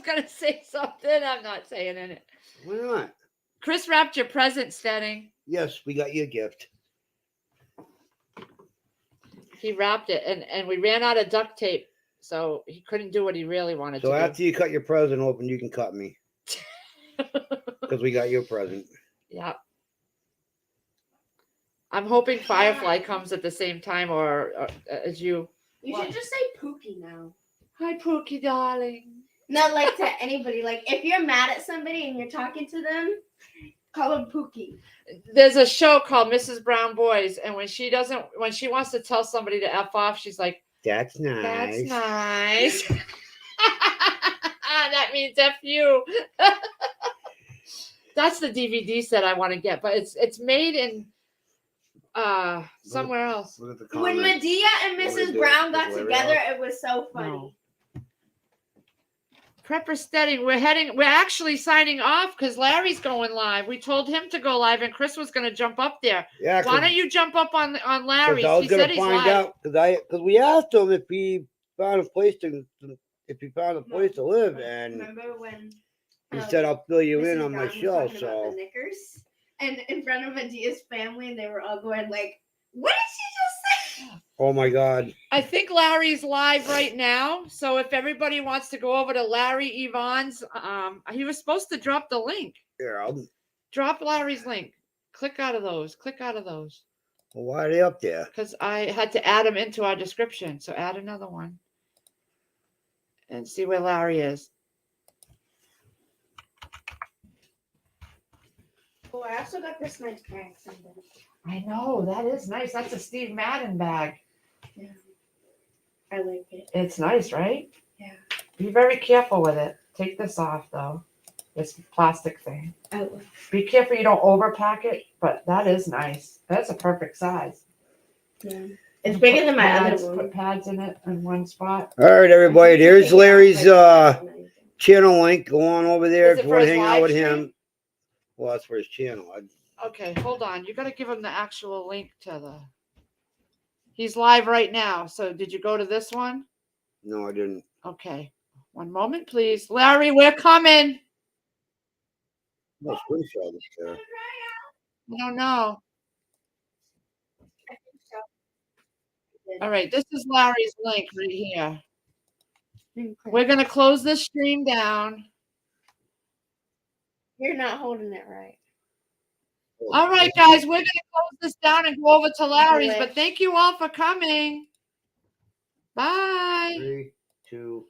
gonna say something. I'm not saying it. Why not? Chris wrapped your present, Stenning. Yes, we got you a gift. He wrapped it, and we ran out of duct tape, so he couldn't do what he really wanted So to after you cut your present open, you can cut me do. because we got your present. Yeah. I'm hoping Firefly comes at the same time, or as you. You What? should just say Pookie now. Hi, Pookie, darling. Not like to anybody. Like if you're mad at somebody and you're talking to them, call them Pookie. There's a show called Mrs. Brown Boys, and when she wants to tell somebody to F off, she's like, That's nice. "That's nice." That means F you. That's the DVD set I want to get, but it's made in somewhere else. Look at the When comments. Medea and What we Mrs. do, Brown got just lay it together, out. it was so funny. No. Prepper Steading, we're actually signing off because Larry's going live. We told him to go live, and Chris was going to jump up there. Yeah, Why don't you jump up on Larry's? I was He gonna said he's find live. out because we asked him if he found a place to live, and Remember when he said I'll fill you in Mrs. on my Brown was show. talking about So the knickers, and in front of Medea's family, and they were all going like, "What did she just say?" oh my God, I think Larry's live right now. So if everybody wants to go over to Larry Yvonne's, he was supposed to drop the link. here, Drop Larry's link. Click out of those. Click out of those. well, why are they up there? Because I had to add them into our description. So add another one. And see where Larry is. Oh, I also got this nice bag. Something. I know. That is nice. That's a Steve Madden bag. I like it. It's nice, right? Yeah. Be very careful with it. Take this off, though. This plastic thing. Oh, Be careful you don't overpack it, but that is nice. That's a perfect size. yeah. It's bigger than my pads, other Put one. pads in it in one spot. All right, everybody, there's Take it off, Larry's like, channel link. Go on over there Is if it you for want to his hang out live with stream? him. Well, that's for his channel. Okay, hold on. You got to give him the actual link to the. He's live right now. So did you go to this one? No, I didn't. Okay. One moment, please. Larry, we're coming. No screenshot is there. I don't know. All right, this is Larry's link right here. We're going to close this stream down. You're not holding it right. All right, guys, we're going to close this down and go over to Larry's, Wait. but thank you all for coming. Bye. 3, 2,